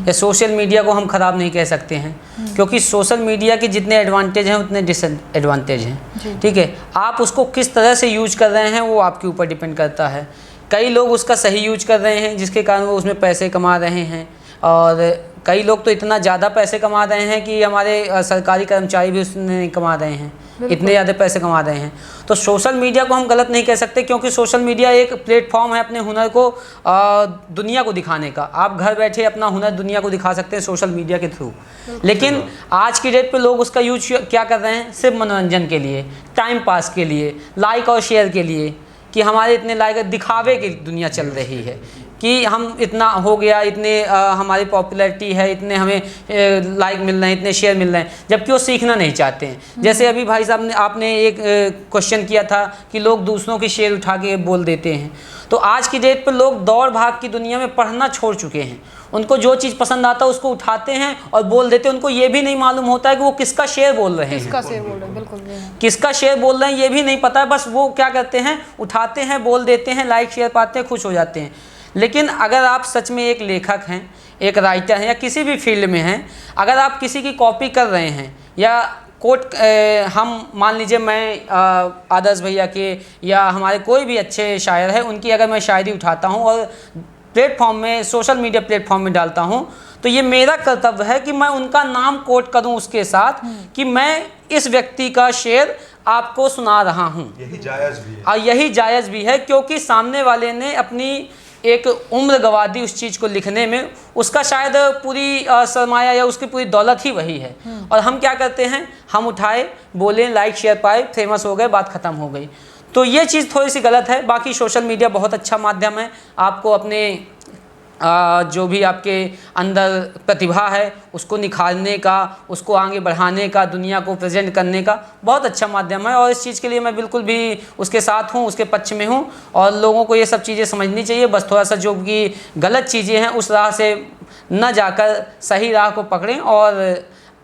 या सोशल मीडिया को हम ख़राब नहीं कह सकते हैं, क्योंकि सोशल मीडिया के जितने एडवांटेज हैं उतने डिसएडवांटेज हैं। ठीक है, आप उसको किस तरह से यूज कर रहे हैं वो आपके ऊपर डिपेंड करता है। कई लोग उसका सही यूज कर रहे हैं जिसके कारण वो उसमें पैसे कमा रहे हैं, और कई लोग तो इतना ज़्यादा पैसे कमा रहे हैं कि हमारे सरकारी कर्मचारी भी उसमें कमा रहे हैं, इतने ज़्यादा पैसे कमा रहे हैं। तो सोशल मीडिया को हम गलत नहीं कह सकते, क्योंकि सोशल मीडिया एक प्लेटफॉर्म है अपने हुनर को दुनिया को दिखाने का। आप घर बैठे अपना हुनर दुनिया को दिखा सकते हैं सोशल मीडिया के थ्रू। लेकिन आज की डेट पे लोग उसका यूज क्या कर रहे हैं? सिर्फ मनोरंजन के लिए, टाइम पास के लिए, लाइक और शेयर के लिए, कि हमारे इतने लाइक, दिखावे की दुनिया चल रही है कि हम इतना हो गया, इतने हमारी पॉपुलैरिटी है, इतने हमें लाइक मिल रहे हैं, इतने शेयर मिल रहे हैं, जबकि वो सीखना नहीं चाहते हैं। जैसे अभी भाई साहब ने आपने एक क्वेश्चन किया था कि लोग दूसरों की शेयर उठा के बोल देते हैं। तो आज की डेट पर लोग दौड़ भाग की दुनिया में पढ़ना छोड़ चुके हैं। उनको जो चीज़ पसंद आता है उसको उठाते हैं और बोल देते हैं। उनको ये भी नहीं मालूम होता है कि वो किसका शेयर बोल रहे हैं, किसका शेयर बोल रहे हैं, बिल्कुल किसका शेयर बोल रहे हैं ये भी नहीं पता है। बस वो क्या करते हैं, उठाते हैं, बोल देते हैं, लाइक शेयर पाते हैं, खुश हो जाते हैं। लेकिन अगर आप सच में एक लेखक हैं, एक राइटर हैं, या किसी भी फील्ड में हैं, अगर आप किसी की कॉपी कर रहे हैं, या कोट हम मान लीजिए मैं आदर्श भैया के या हमारे कोई भी अच्छे शायर हैं उनकी अगर मैं शायरी उठाता हूं और प्लेटफॉर्म में, सोशल मीडिया प्लेटफॉर्म में डालता हूं, तो ये मेरा कर्तव्य है कि मैं उनका नाम कोट करूं उसके साथ कि मैं इस व्यक्ति का शेर आपको सुना रहा हूं। यही जायज़ भी है। और यही जायज़ भी है, क्योंकि सामने वाले ने अपनी एक उम्र गवा दी उस चीज़ को लिखने में। उसका शायद पूरी सरमाया या उसकी पूरी दौलत ही वही है। और हम क्या करते हैं, हम उठाए, बोले, लाइक शेयर पाए, फेमस हो गए, बात ख़त्म हो गई। तो ये चीज़ थोड़ी सी गलत है। बाकी सोशल मीडिया बहुत अच्छा माध्यम है, आपको अपने जो भी आपके अंदर प्रतिभा है उसको निखारने का, उसको आगे बढ़ाने का, दुनिया को प्रेजेंट करने का बहुत अच्छा माध्यम है। और इस चीज़ के लिए मैं बिल्कुल भी उसके साथ हूँ, उसके पक्ष में हूँ। और लोगों को ये सब चीज़ें समझनी चाहिए। बस थोड़ा सा जो कि गलत चीज़ें हैं उस राह से न जाकर सही राह को पकड़ें। और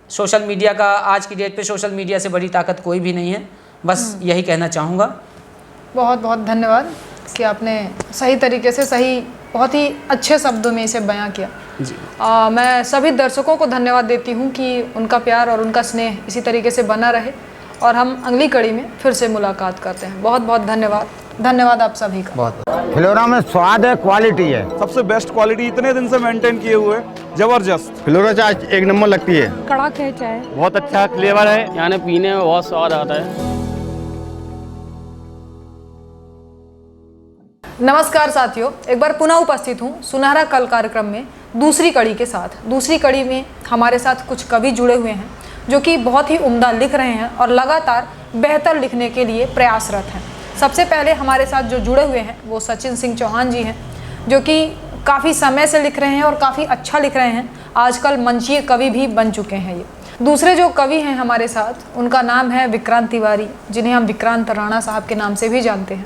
सोशल मीडिया का, आज की डेट पे सोशल मीडिया से बड़ी ताकत कोई भी नहीं है। बस यही कहना चाहूँगा। बहुत बहुत धन्यवाद कि आपने सही तरीके से, सही, बहुत ही अच्छे शब्दों में इसे बयां किया जी। मैं सभी दर्शकों को धन्यवाद देती हूं कि उनका प्यार और उनका स्नेह इसी तरीके से बना रहे, और हम अगली कड़ी में फिर से मुलाकात करते हैं। बहुत बहुत धन्यवाद। धन्यवाद आप सभी का। बहुत फ्लोरा में स्वाद है, क्वालिटी है, सबसे बेस्ट क्वालिटी इतने दिन से मेंटेन किए हुए, जबरदस्त। फ्लोरा चाय एक नंबर लगती है, कड़क है चाय, बहुत अच्छा फ्लेवर है, यानी पीने में बहुत स्वाद आता है। नमस्कार साथियों, एक बार पुनः उपस्थित हूँ सुनहरा कल कार्यक्रम में दूसरी कड़ी के साथ। दूसरी कड़ी में हमारे साथ कुछ कवि जुड़े हुए हैं जो कि बहुत ही उम्दा लिख रहे हैं और लगातार बेहतर लिखने के लिए प्रयासरत हैं। सबसे पहले हमारे साथ जो जुड़े हुए हैं वो सचिन सिंह चौहान जी हैं, जो कि काफ़ी समय से लिख रहे हैं और काफ़ी अच्छा लिख रहे हैं। आजकल मंचीय कवि भी बन चुके हैं ये। दूसरे जो कवि हैं हमारे साथ, उनका नाम है विक्रांत तिवारी, जिन्हें हम विक्रांत राणा साहब के नाम से भी जानते हैं।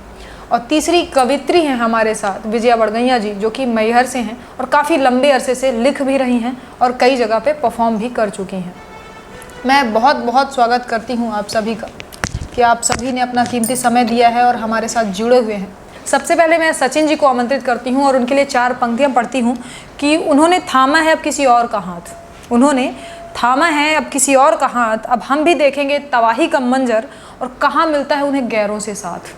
और तीसरी कवित्री हैं हमारे साथ विजया बड़गैया जी, जो कि मैहर से हैं और काफ़ी लंबे अरसे से लिख भी रही हैं और कई जगह पे परफॉर्म भी कर चुकी हैं। मैं बहुत बहुत स्वागत करती हूँ आप सभी का कि आप सभी ने अपना कीमती समय दिया है और हमारे साथ जुड़े हुए हैं। सबसे पहले मैं सचिन जी को आमंत्रित करती हूँ और उनके लिए 4 पंक्तियाँ पढ़ती हूँ कि उन्होंने थामा है अब किसी और का हाथ, उन्होंने थामा है अब किसी और का हाथ, अब हम भी देखेंगे तबाही का मंजर, और कहाँ मिलता है उन्हें गैरों से साथ,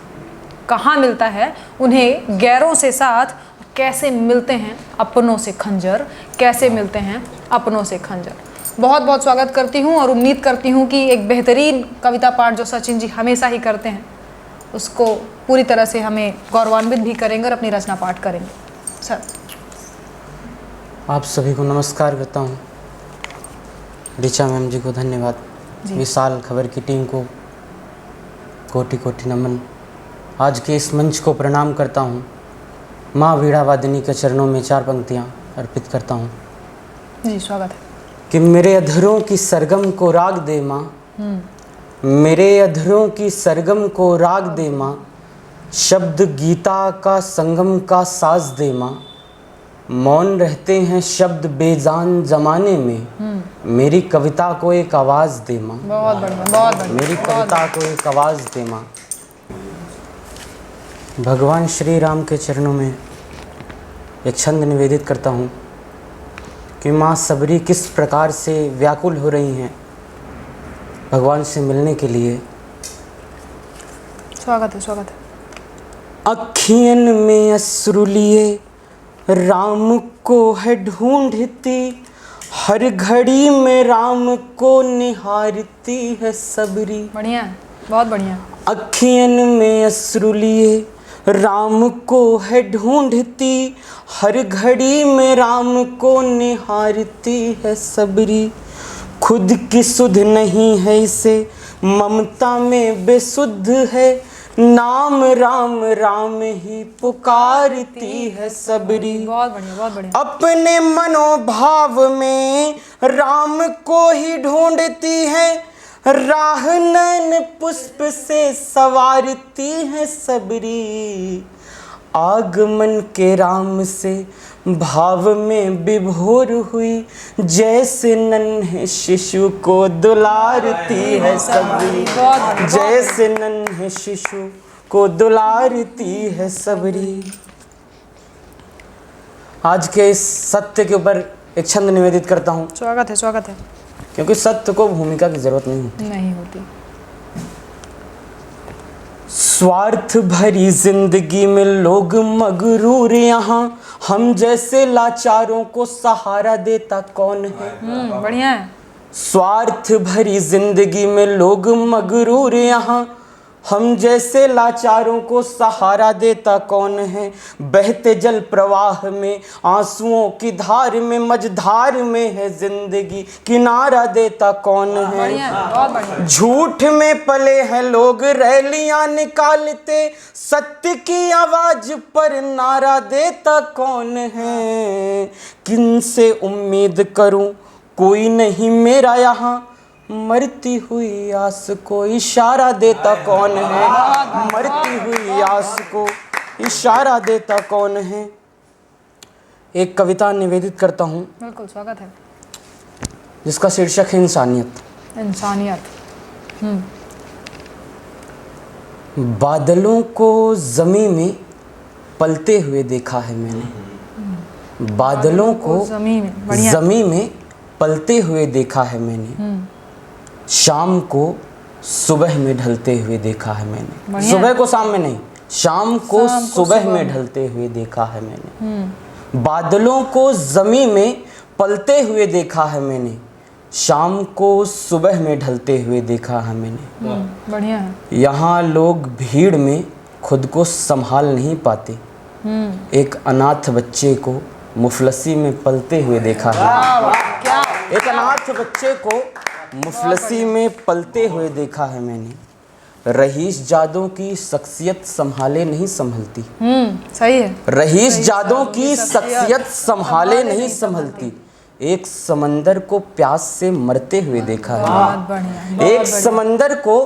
कहाँ मिलता है उन्हें गैरों से साथ, कैसे मिलते हैं अपनों से खंजर, कैसे मिलते हैं अपनों से खंजर। बहुत बहुत स्वागत करती हूँ और उम्मीद करती हूँ कि एक बेहतरीन कविता पाठ जो सचिन जी हमेशा ही करते हैं उसको पूरी तरह से हमें गौरवान्वित भी करेंगे और अपनी रचना पाठ करेंगे। सर, आप सभी को नमस्कार करता हूँ। ऋचा मैम जी को धन्यवाद, विशाल खबर की टीम को कोटि कोटि नमन। आज के इस मंच को प्रणाम करता हूँ। माँ वीणा वादिनी के चरणों में 4 पंक्तियाँ अर्पित करता हूँ। जी स्वागत है। कि मेरे अधरों की सरगम को राग दे माँ, मेरे अधरों की सरगम को राग दे माँ, शब्द गीता का संगम का साज दे माँ। मौन रहते हैं शब्द बेजान जमाने में, मेरी कविता को एक आवाज़ दे माँ। बहुत बढ़िया, बहुत बढ़िया। मेरी कविता को एक आवाज़ दे माँ। भगवान श्री राम के चरणों में एक छंद निवेदित करता हूँ कि माँ सबरी किस प्रकार से व्याकुल हो रही हैं भगवान से मिलने के लिए। स्वागत है, स्वागत है। अखियन में अश्रु लिए राम को है ढूंढती, हर घड़ी में राम को निहारती है सबरी। बढ़िया, बहुत बढ़िया। अखियन में अश्रु लिए राम को है ढूंढती, हर घड़ी में राम को निहारती है सबरी। खुद की सुध नहीं है इसे, ममता में बेसुध है, नाम राम राम ही पुकारती है सबरी। बहुत बढ़िया, बहुत बढ़िया। अपने मनोभाव में राम को ही ढूंढती है, राह नैन पुष्प से सवारती है सबरी। आगमन के राम से भाव में विभोर हुई, जैसे नन्हे शिशु को दुलारती है सबरी, जैसे नन्हे शिशु को दुलारती है सबरी। आज के इस सत्य के ऊपर एक छंद निवेदित करता हूँ। स्वागत है, स्वागत है। क्योंकि सत्य को भूमिका की जरूरत नहीं होती। नहीं होती। स्वार्थ भरी जिंदगी में लोग मगरूर, यहाँ हम जैसे लाचारों को सहारा देता कौन है। बढ़िया है। स्वार्थ भरी जिंदगी में लोग मगरूर, यहाँ हम जैसे लाचारों को सहारा देता कौन है। बहते जल प्रवाह में आंसुओं की धार में, मझधार में है जिंदगी, किनारा देता कौन है। बढ़िया, बहुत बढ़िया। झूठ में पले हैं लोग रैलियां निकालते, सत्य की आवाज पर नारा देता कौन है। किनसे उम्मीद करूं, कोई नहीं मेरा यहाँ, मरती हुई आस को इशारा देता कौन है। मरती हुई आस को इशारा देता कौन है। एक कविता निवेदित करता हूँ। बिल्कुल, स्वागत है। जिसका शीर्षक है इंसानियत। इंसानियत। बादलों को ज़मीं में पलते हुए देखा है मैंने, बादलों को ज़मीं में पलते हुए देखा है मैंने, शाम को सुबह में ढलते हुए देखा है मैंने। सुबह को शाम में नहीं, शाम को सुबह में ढलते हुए देखा है मैंने। बादलों को ज़मीं में पलते हुए देखा है मैंने, शाम को सुबह में ढलते हुए देखा है मैंने। बढ़िया है। यहाँ लोग भीड़ में खुद को संभाल नहीं पाते, एक अनाथ बच्चे को मुफलसी में पलते हुए देखा है। एक अनाथ बच्चे को मुफलसी में पलते हुए देखा है मैंने। रईस जादों की शख्सियत संभाले नहीं संभलती। सही है। रईस जादों की शख्सियत संभाले नहीं संभलती। एक समंदर को प्यास से मरते हुए देखा है। बहुत बढ़िया। एक समंदर को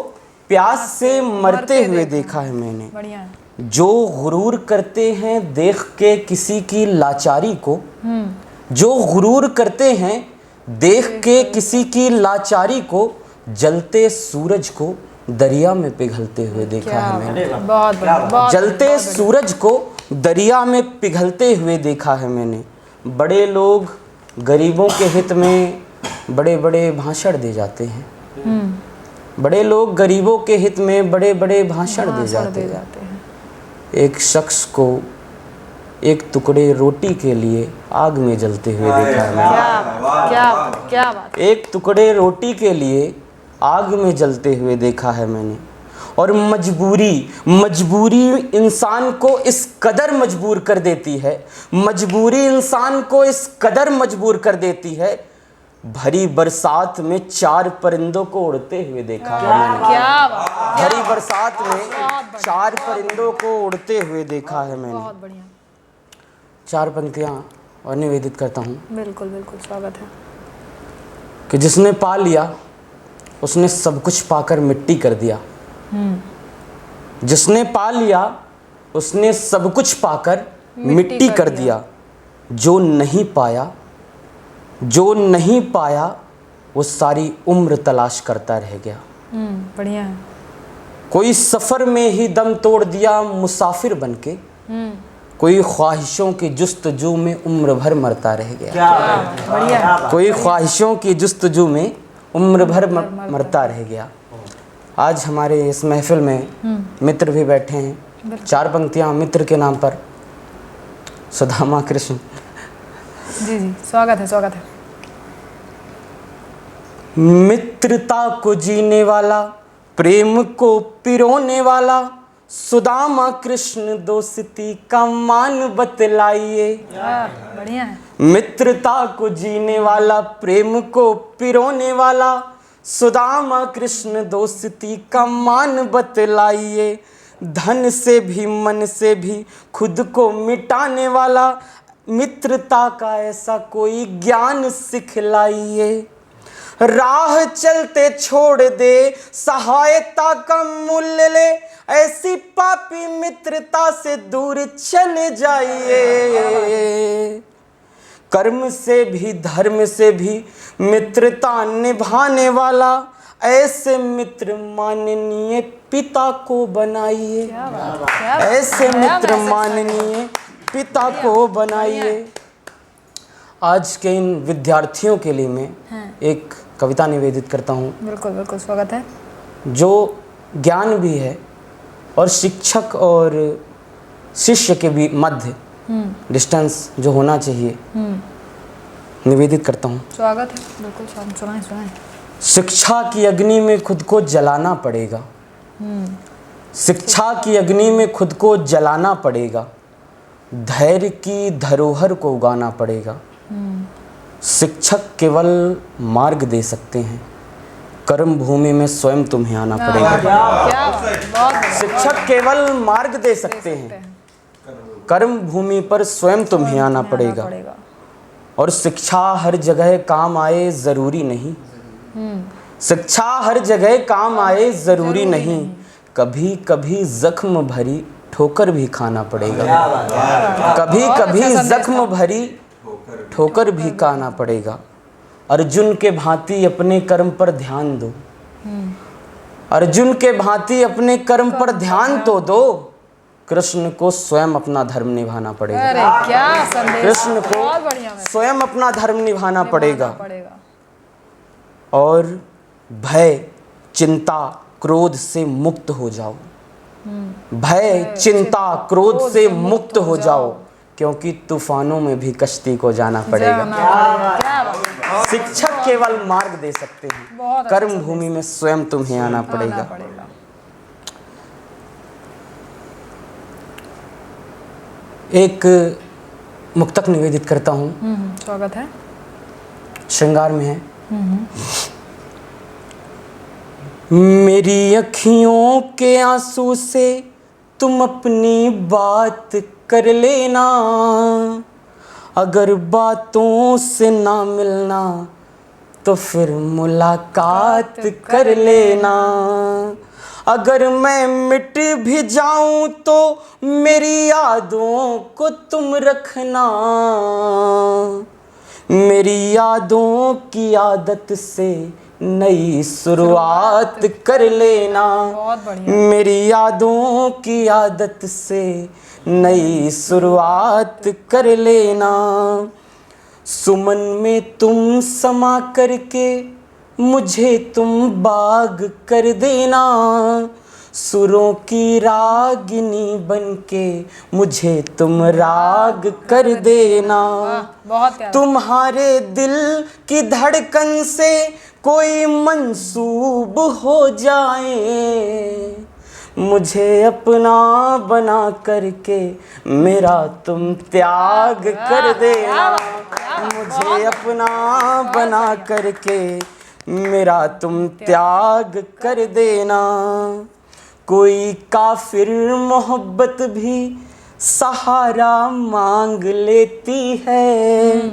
प्यास से मरते हुए देखा है मैंने। बढ़िया है। जो गुरूर करते हैं देख के किसी की लाचारी को, जो गुरूर करते हैं देख के किसी की लाचारी को, जलते सूरज को दरिया में पिघलते हुए देखा है मैंने। बहुत बढ़िया। जलते सूरज को दरिया में पिघलते हुए देखा है मैंने। बड़े लोग गरीबों के हित में बड़े बड़े भाषण दे जाते हैं। बड़े लोग गरीबों के हित में बड़े बड़े भाषण दे जाते हैं। एक शख्स को एक टुकड़े रोटी के लिए आग में जलते हुए देखा है मैंने। क्या बात। एक टुकड़े रोटी के लिए आग में जलते हुए देखा है मैंने। और मजबूरी इंसान को इस कदर मजबूर कर देती है, मजबूरी इंसान को इस कदर मजबूर कर देती है। भरी बरसात में 4 परिंदों को उड़ते हुए देखा है मैंने। क्या बात। भरी बरसात में 4 परिंदों को उड़ते हुए देखा है मैंने। बहुत बढ़िया। 4 पंक्तियाँ और निवेदित करता हूँ। बिल्कुल बिल्कुल, स्वागत है। कि जिसने पा लिया उसने सब कुछ पाकर मिट्टी कर दिया। जिसने पा लिया उसने सब कुछ पाकर मिट्टी कर दिया। जो नहीं पाया वो सारी उम्र तलाश करता रह गया। बढ़िया है। कोई सफ़र में ही दम तोड़ दिया मुसाफिर बनके, कोई ख्वाहिशों की जुस्तजू में उम्र भर मरता रह गया। बढ़िया। कोई ख्वाहिशों की जुस्तजू में उम्र भर मरता रह गया। आज हमारे इस महफिल में मित्र भी बैठे हैं। 4 पंक्तियाँ मित्र के नाम पर। सुदामा कृष्ण। जी जी, स्वागत है, स्वागत है। मित्रता को जीने वाला, प्रेम को पिरोने वाला, सुदामा कृष्ण दोस्ती का मान बतलाइए। बढ़िया है। मित्रता को जीने वाला, प्रेम को पिरोने वाला, सुदामा कृष्ण दोस्ती का मान बतलाइए। धन से भी मन से भी खुद को मिटाने वाला, मित्रता का ऐसा कोई ज्ञान सिखलाइए। राह चलते छोड़ दे, सहायता का मूल्य ले, ऐसी पापी मित्रता से दूर चले जाइए। कर्म से भी धर्म से भी मित्रता निभाने वाला, ऐसे मित्र माननीय पिता को बनाइए। ऐसे मित्र माननीय पिता को बनाइए। आज के इन विद्यार्थियों के लिए मैं एक कविता निवेदित करता हूँ। बिल्कुल बिल्कुल, स्वागत है। जो ज्ञान भी है और शिक्षक और शिष्य के भी मध्य डिस्टेंस जो होना चाहिए, निवेदित करता हूँ। स्वागत है, बिल्कुल सुनाएं सुनाएं। शिक्षा की अग्नि में खुद को जलाना पड़ेगा। शिक्षा की अग्नि में खुद को जलाना पड़ेगा। धैर्य की धरोहर को उगाना पड़ेगा। शिक्षक केवल मार्ग दे सकते हैं, कर्म भूमि में स्वयं तुम्हें आना पड़ेगा। शिक्षक केवल मार्ग दे सकते हैं, कर्म भूमि पर स्वयं तुम्हें आना पड़ेगा। और शिक्षा हर जगह काम आए ज़रूरी नहीं। शिक्षा हर जगह काम आए ज़रूरी नहीं। कभी कभी जख्म भरी ठोकर भी खाना पड़ेगा। कभी कभी जख्म भरी ठोकर भी खाना पड़ेगा। अर्जुन के भांति अपने कर्म पर ध्यान दो। अर्जुन के भांति अपने कर्म पर ध्यान तो दो। कृष्ण को स्वयं अपना धर्म निभाना पड़ेगा। अरे क्या संदेश। कृष्ण को स्वयं अपना धर्म निभाना पड़ेगा। और भय चिंता क्रोध से मुक्त हो जाओ। भय चिंता क्रोध से मुक्त हो जाओ, क्योंकि तूफानों में भी कश्ती को जाना पड़ेगा। शिक्षक केवल मार्ग दे सकते हैं, कर्म भूमि में स्वयं तुम्हें आना पड़ेगा। एक मुक्तक निवेदित करता हूँ। स्वागत है। श्रृंगार में है। मेरी अखियों के आंसू से तुम अपनी बात कर लेना, अगर बातों से ना मिलना तो फिर मुलाकात कर लेना। अगर मैं मिट भी जाऊं तो मेरी यादों को तुम रखना, मेरी यादों की आदत से नई शुरुआत कर लेना, मेरी यादों की आदत से नई शुरुआत कर लेना। सुमन में तुम समा करके मुझे तुम बाग कर देना, सुरों की रागिनी बनके मुझे तुम राग कर देना। तुम्हारे दिल की धड़कन से कोई मंसूब हो जाए, मुझे अपना बना करके मेरा तुम त्याग कर देना, मुझे अपना बना करके मेरा तुम त्याग कर देना। कोई काफिर मोहब्बत भी सहारा मांग लेती है,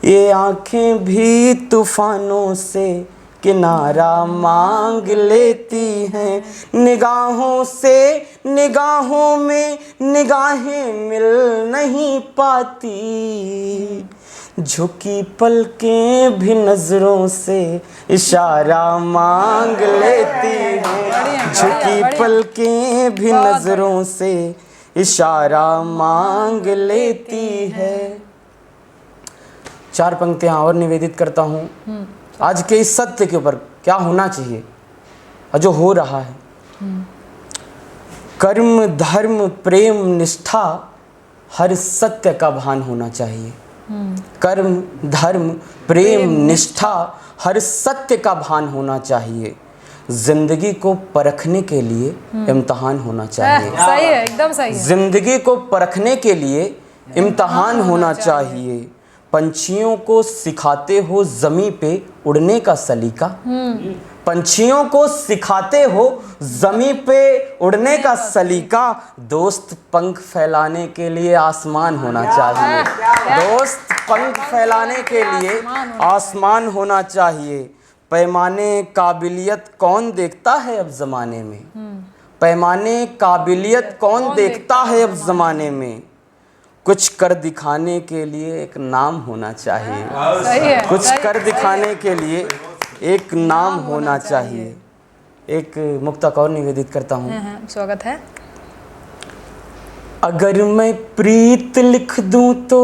ये आंखें भी तूफानों से किनारा मांग लेती हैं। निगाहों से निगाहों में निगाहें मिल नहीं पाती, झुकी पलकें भी नजरों से इशारा मांग लेती हैं, झुकी पलकें भी नजरों से इशारा मांग लेती है। 4 पंक्तियां और निवेदित करता हूँ आज के इस सत्य के ऊपर क्या होना चाहिए और जो हो रहा है। कर्म धर्म प्रेम निष्ठा हर सत्य का भान होना चाहिए। कर्म धर्म प्रेम निष्ठा हर सत्य का भान होना चाहिए। जिंदगी को परखने के लिए इम्तिहान होना चाहिए। सही है, एकदम सही है। जिंदगी को परखने के लिए इम्तिहान होना चाहिए। पंछियों को सिखाते हो ज़मीं पे उड़ने का सलीका, पंछियों को सिखाते हो ज़मीं पे उड़ने का सलीका। दोस्त पंख फैलाने के लिए आसमान होना चाहिए, दोस्त पंख फैलाने के लिए आसमान होना चाहिए। पैमाने काबिलियत कौन देखता है अब ज़माने में, पैमाने काबिलियत कौन देखता है अब ज़माने में। कुछ कर दिखाने के लिए एक नाम होना चाहिए, कुछ कर दिखाने के लिए एक नाम होना चाहिए। एक मुक्तक और निवेदित करता हूँ। स्वागत है। अगर मैं प्रीत लिख दूं तो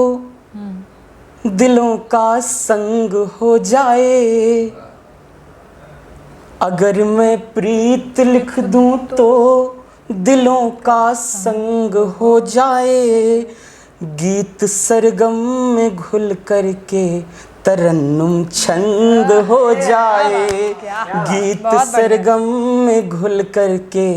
दिलों का संग हो जाए, अगर मैं प्रीत लिख दूं तो दिलों का संग हो जाए। गीत सरगम में घुल करके तरन्नुम छंद हो जाए, गीत सरगम में घुल करके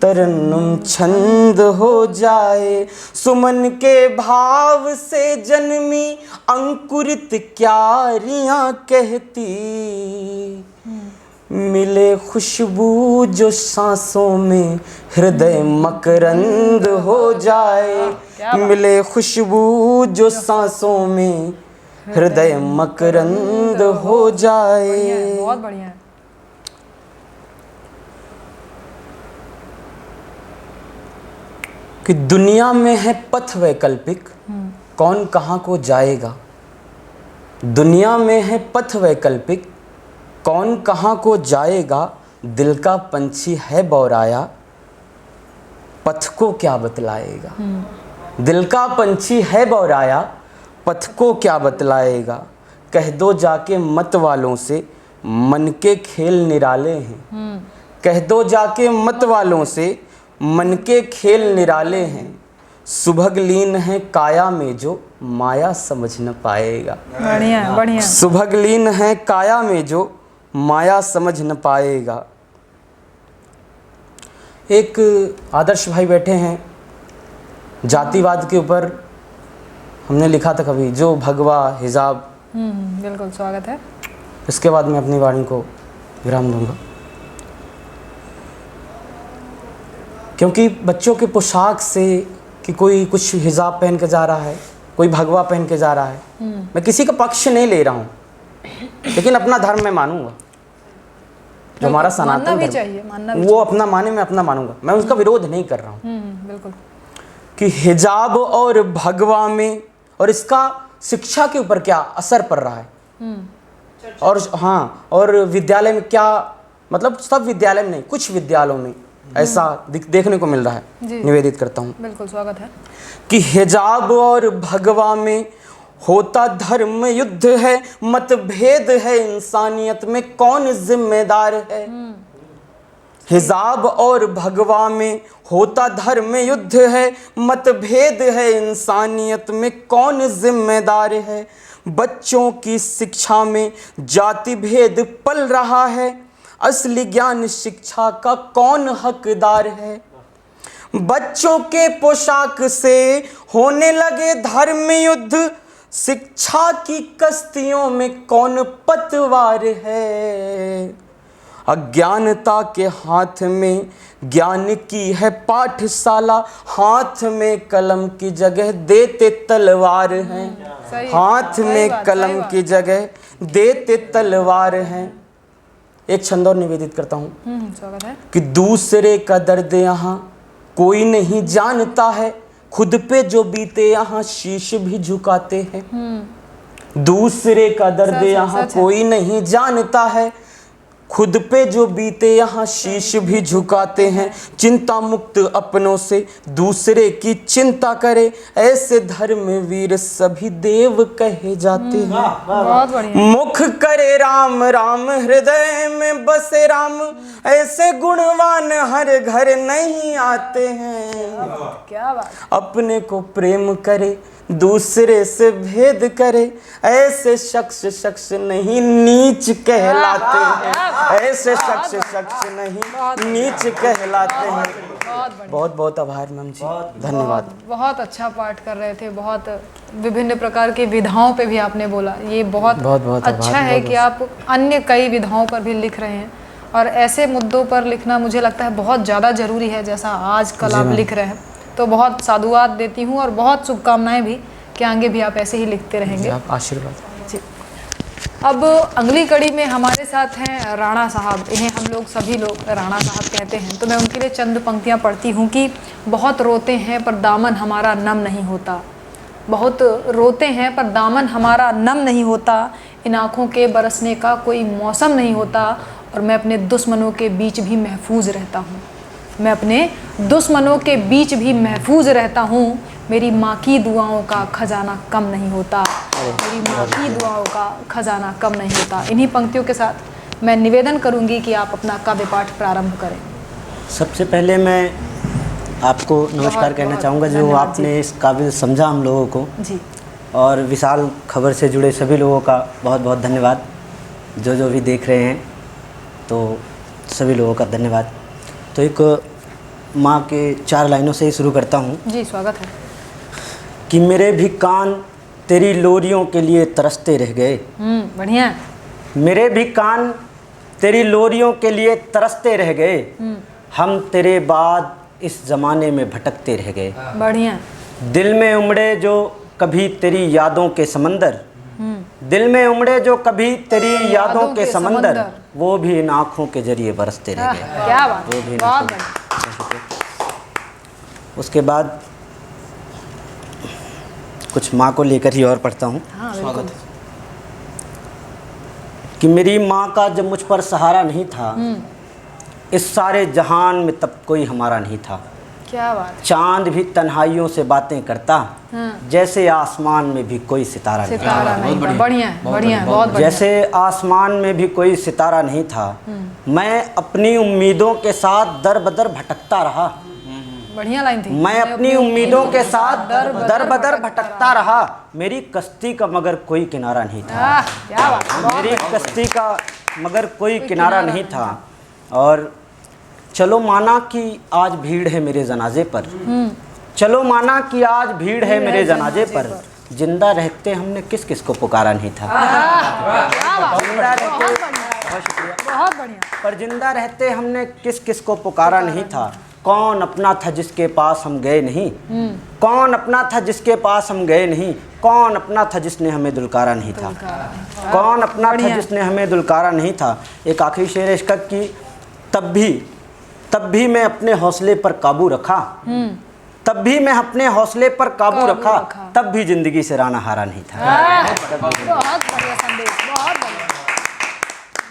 तरन्नुम छंद हो जाए। सुमन के भाव से जन्मी अंकुरित क्यारियां कहती, मिले खुशबू जो सांसों में हृदय मकरंद हो जाए, मिले खुशबू जो सांसों में हृदय मकरंद हो जाए। बहुत बढ़िया है। कि दुनिया में है पथ वैकल्पिक, कौन कहाँ को जाएगा। दुनिया में है पथ वैकल्पिक, कौन कहाँ को जाएगा। दिल का पंछी है बौराया, पथ को क्या बतलाएगा। दिल का पंछी है बौराया, पथ को क्या बतलाएगा। कह दो जाके मत वालों से मन के खेल निराले हैं, कह दो जाके मत वालों से मन के खेल निराले हैं। सुभग लीन है काया में जो माया समझ न पाएगा। बढ़िया बढ़िया। सुभग लीन है काया में जो माया समझ न पाएगा। एक आदर्श भाई बैठे हैं, जातिवाद के ऊपर हमने लिखा था कभी, जो भगवा हिजाब। बिल्कुल स्वागत है। इसके बाद मैं अपनी वाणी को विराम दूंगा। क्योंकि बच्चों के पोशाक से कि कोई कुछ हिजाब पहन के जा रहा है, कोई भगवा पहन के जा रहा है, मैं किसी का पक्ष नहीं ले रहा हूँ, लेकिन अपना धर्म मैं मानूंगा जो हमारा सनातन धर्म, वो अपना माने, मैं अपना मानूंगा, मैं उसका विरोध नहीं कर रहा हूँ। बिल्कुल। कि हिजाब और भगवा में और इसका शिक्षा के ऊपर क्या असर पड़ रहा है, और हाँ, और विद्यालय में क्या, मतलब सब विद्यालय में नहीं, कुछ विद्यालयों में ऐसा देखने को मिल रहा है। निवेदित करता हूँ। बिल्कुल, स्वागत है। कि हिजाब और भगवा में होता धर्म युद्ध है, मतभेद है, इंसानियत में कौन जिम्मेदार है। हिजाब और भगवा में होता धर्म युद्ध है, मतभेद है, इंसानियत में कौन जिम्मेदार है। बच्चों की शिक्षा में जाति भेद पल रहा है, असली ज्ञान शिक्षा का कौन हकदार है। बच्चों के पोशाक से होने लगे धर्म युद्ध, शिक्षा की कश्तियों में कौन पतवार है। अज्ञानता के हाथ में ज्ञान की है पाठशाला, हाथ में कलम की जगह देते तलवार हैं। हाथ में कलम की जगह देते तलवार हैं। एक छंद और निवेदित करता हूँ। स्वागत है। कि दूसरे का दर्द यहाँ कोई नहीं जानता है, खुद पे जो बीते यहाँ शीश भी झुकाते हैं। दूसरे का दर्द यहाँ कोई नहीं जानता है, खुद पे जो बीते यहाँ शीश भी झुकाते हैं। चिंता मुक्त अपनों से दूसरे की चिंता करे, ऐसे धर्मवीर सभी देव कहे जाते हैं। बहुत बढ़िया। मुख करे राम राम, हृदय में बसे राम, ऐसे गुणवान हर घर नहीं आते हैं। क्या बात। अपने को प्रेम करे, दूसरे से भेद करे, ऐसे शख्स नहीं नीच कहलाते हैं। ऐसे शख्स नहीं नीच कहलाते हैं। बहुत बहुत आभार मैम जी, धन्यवाद। बहुत अच्छा पाठ कर रहे थे, बहुत विभिन्न प्रकार की विधाओं पे भी आपने बोला। ये बहुत अच्छा है कि आप अन्य कई विधाओं पर भी लिख रहे हैं, और ऐसे मुद्दों पर लिखना मुझे लगता है बहुत ज़्यादा ज़रूरी है, जैसा आजकल आप लिख रहे हैं। तो बहुत साधुवाद देती हूँ और बहुत शुभकामनाएं भी कि आगे भी आप ऐसे ही लिखते रहेंगे। आप आशीर्वाद जी। अब अगली कड़ी में हमारे साथ हैं राणा साहब। इन्हें हम लोग सभी लोग राणा साहब कहते हैं। तो मैं उनके लिए चंद पंक्तियाँ पढ़ती हूँ कि बहुत रोते हैं पर दामन हमारा नम नहीं होता, बहुत रोते हैं पर दामन हमारा नम नहीं होता, इन आँखों के बरसने का कोई मौसम नहीं होता, और मैं अपने दुश्मनों के बीच भी महफूज रहता हूँ। मैं अपने दुश्मनों के बीच भी महफूज रहता हूँ, मेरी माँ की दुआओं का खजाना कम नहीं होता, मेरी माँ की दुआओं का खजाना कम नहीं होता। इन्हीं पंक्तियों के साथ मैं निवेदन करूँगी कि आप अपना काव्य पाठ प्रारंभ करें। सबसे पहले मैं आपको नमस्कार कहना चाहूँगा, जो आपने इस काव्य समझा हम लोगों को जी, और विशाल खबर से जुड़े सभी लोगों का बहुत बहुत धन्यवाद। जो भी देख रहे हैं तो सभी लोगों का धन्यवाद। तो एक माँ के 4 लाइनों से ही शुरू करता हूँ। जी, स्वागत है। कि मेरे भी कान तेरी लोरियों के लिए तरसते रह गए। बढ़िया। मेरे भी कान तेरी लोरियों के लिए तरसते रह गए, हम तेरे बाद इस ज़माने में भटकते रह गए। बढ़िया। दिल में उमड़े जो कभी तेरी यादों के समंदर, दिल में उमड़े जो कभी तेरी यादों के समंदर, वो भी इन आँखों के जरिए बरसते रह गए। क्या बात, वो भी बहुत बढ़िया। उसके बाद कुछ माँ को लेकर ही और पढ़ता हूँ। स्वागत। कि मेरी माँ का जब मुझ पर सहारा नहीं था, इस सारे जहान में तब कोई हमारा नहीं था। क्या बात। चांद भी तन्हाइयों से बातें करता, जैसे आसमान में भी कोई सितारा नहीं था। बढ़िया, बढ़िया, बहुत बढ़िया। जैसे आसमान में भी कोई सितारा नहीं था, मैं अपनी उम्मीदों के साथ दर बदर भटकता रहा। बढ़िया लाइन थी। मैं अपनी उम्मीदों के साथ दर बदर भटकता रहा, मेरी कश्ती का मगर कोई किनारा नहीं था। क्या बात। मेरी कश्ती का मगर कोई किनारा नहीं था। और चलो माना कि आज भीड़ है मेरे जनाजे पर, चलो माना कि आज भीड़ है मेरे जनाजे पर, जिंदा रहते हमने किस किस को पुकारा नहीं था। जिंदा रहते, बहुत शुक्रिया, बहुत बढ़िया। पर जिंदा रहते हमने किस किस को पुकारा नहीं था। कौन अपना था जिसके पास हम गए नहीं, कौन अपना था जिसके पास हम गए नहीं, कौन अपना था जिसने हमें दुलकारा नहीं था, कौन अपना था जिसने हमें दुलकारा नहीं था। एक आखिरी शेर है इसका कि तब भी मैं अपने हौसले पर काबू रखा, तब भी मैं अपने हौसले पर काबू रखा, तब भी जिंदगी से राना हारा नहीं था। बहुत बढ़िया संदेश,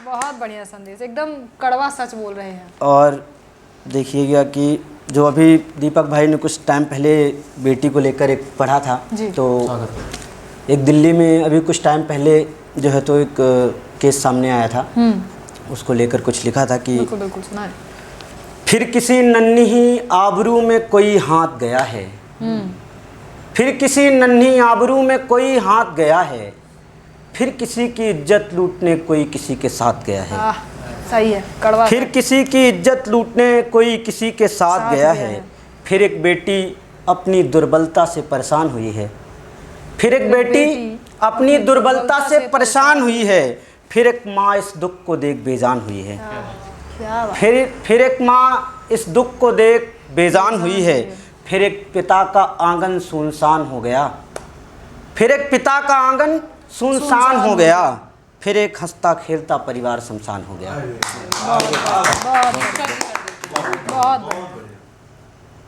बहुत बढ़िया संदेश, एकदम कड़वा सच बोल रहे हैं। और देखिएगा कि जो अभी दीपक भाई ने कुछ टाइम पहले बेटी को लेकर एक पढ़ा था, तो एक दिल्ली में अभी कुछ टाइम पहले जो है तो एक केस सामने आया था, उसको लेकर कुछ लिखा था कि बिल्कुल बिल्कुल सुना है। फिर किसी नन्ही ही आबरू में कोई हाथ गया है, फिर किसी नन्ही आबरू में कोई हाथ गया है, फिर किसी की इज्जत लूटने कोई किसी के साथ गया है। सही है, कड़वा। फिर किसी की इज्जत लूटने कोई किसी के साथ गया है, फिर एक बेटी अपनी दुर्बलता से परेशान हुई है, फिर एक बेटी अपनी दुर्बलता से परेशान हुई है, फिर एक माँ इस दुख को देख बेजान हुई है, फिर एक माँ इस दुख को देख बेजान हुई है, फिर एक पिता का आंगन सुनसान हो गया, फिर एक पिता का आंगन सुनसान हो गया, फिर एक हंसता खेलता परिवार शमशान हो गया।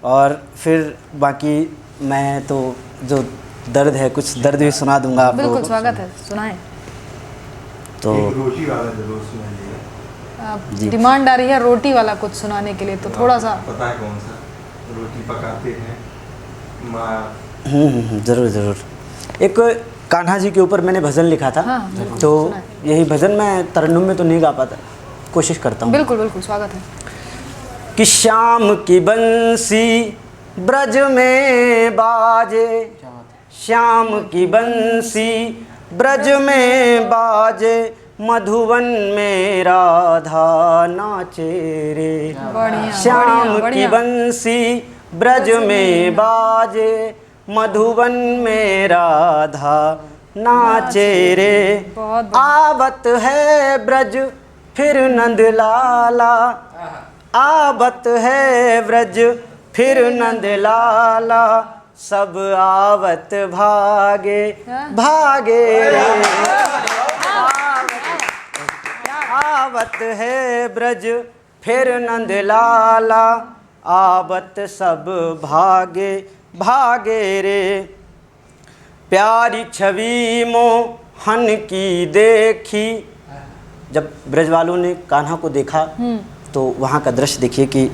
और फिर बाकी मैं तो जो दर्द है कुछ दर्द भी सुना दूंगा आपको। बिल्कुल स्वागत है, सुनाएं। तो रोटी वाला जरूर सुनाइए। डिमांड आ रही है रोटी वाला कुछ सुनाने के लिए, तो थोड़ा सा पता है कौन सा रोटी पकाते हैं ज़रूर ज़रूर। एक कान्हा जी के ऊपर मैंने भजन लिखा था, तो यही भजन मैं तरन्नुम में तो नहीं गा पाता, कोशिश करता हूँ। बिल्कुल बिल्कुल स्वागत है। कि शाम की बंसी ब्रज में बाजे, श्याम की बंसी ब्रज में बाजे, मधुवन में राधा नाचे रे। श्याम की बंसी ब्रज में बाजे, मधुवन में राधा नाचे रे। आवत है ब्रज फिर नंद लाला, आवत है ब्रज फिर नंद लाला, सब आवत भागे भागे रे। आवत है ब्रज फिर नंद लाला, आवत सब भागे भागे रे। प्यारी छवि मोहन की देखी, जब ब्रज वालों ने कान्हा को देखा तो वहाँ का दृश्य देखिए कि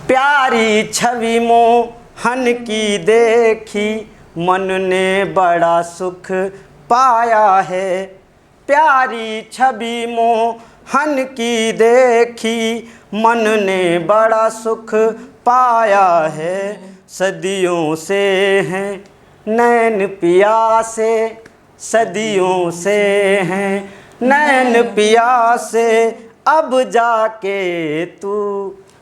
प्यारी छवि मोहन की देखी, मन ने बड़ा सुख पाया है। प्यारी छवि मोहन की देखी, मन ने बड़ा सुख पाया है। सदियों से हैं नैन पियासे, सदियों से हैं नैन पियासे, अब जाके तू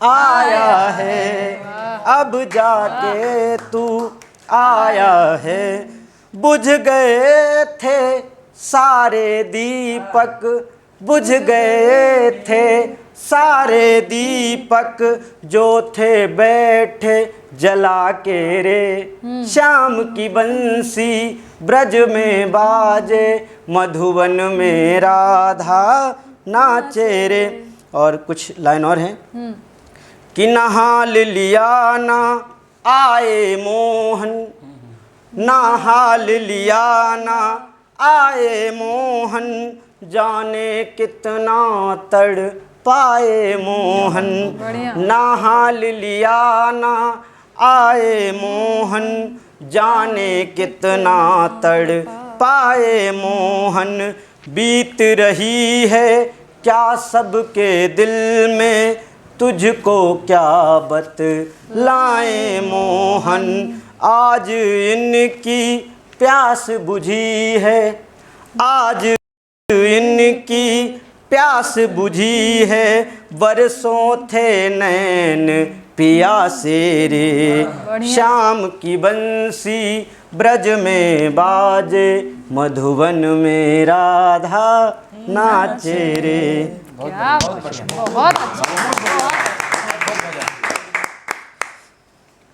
आया है, अब जाके तू आया है। बुझ गए थे सारे दीपक, बुझ गए थे सारे दीपक, जो थे बैठे जला के रे। श्याम की बंसी ब्रज में बाजे, मधुवन में राधा नाचे रे। और कुछ लाइन और हैं कि नहाल लिया ना आए मोहन, नहाल लिया ना आए मोहन, जाने कितना तड़ पाए मोहन। नहाल लिया ना आए मोहन, जाने कितना तड़ पाए मोहन। बीत रही है क्या सबके दिल में, तुझको क्या बतलाएं मोहन। आज इनकी प्यास बुझी है, आज इनकी प्यास बुझी है, बरसों थे नैन पियासे रे। श्याम की बंसी ब्रज में बाजे, मधुवन में राधा नाचे रे। क्या बहुत अच्छा।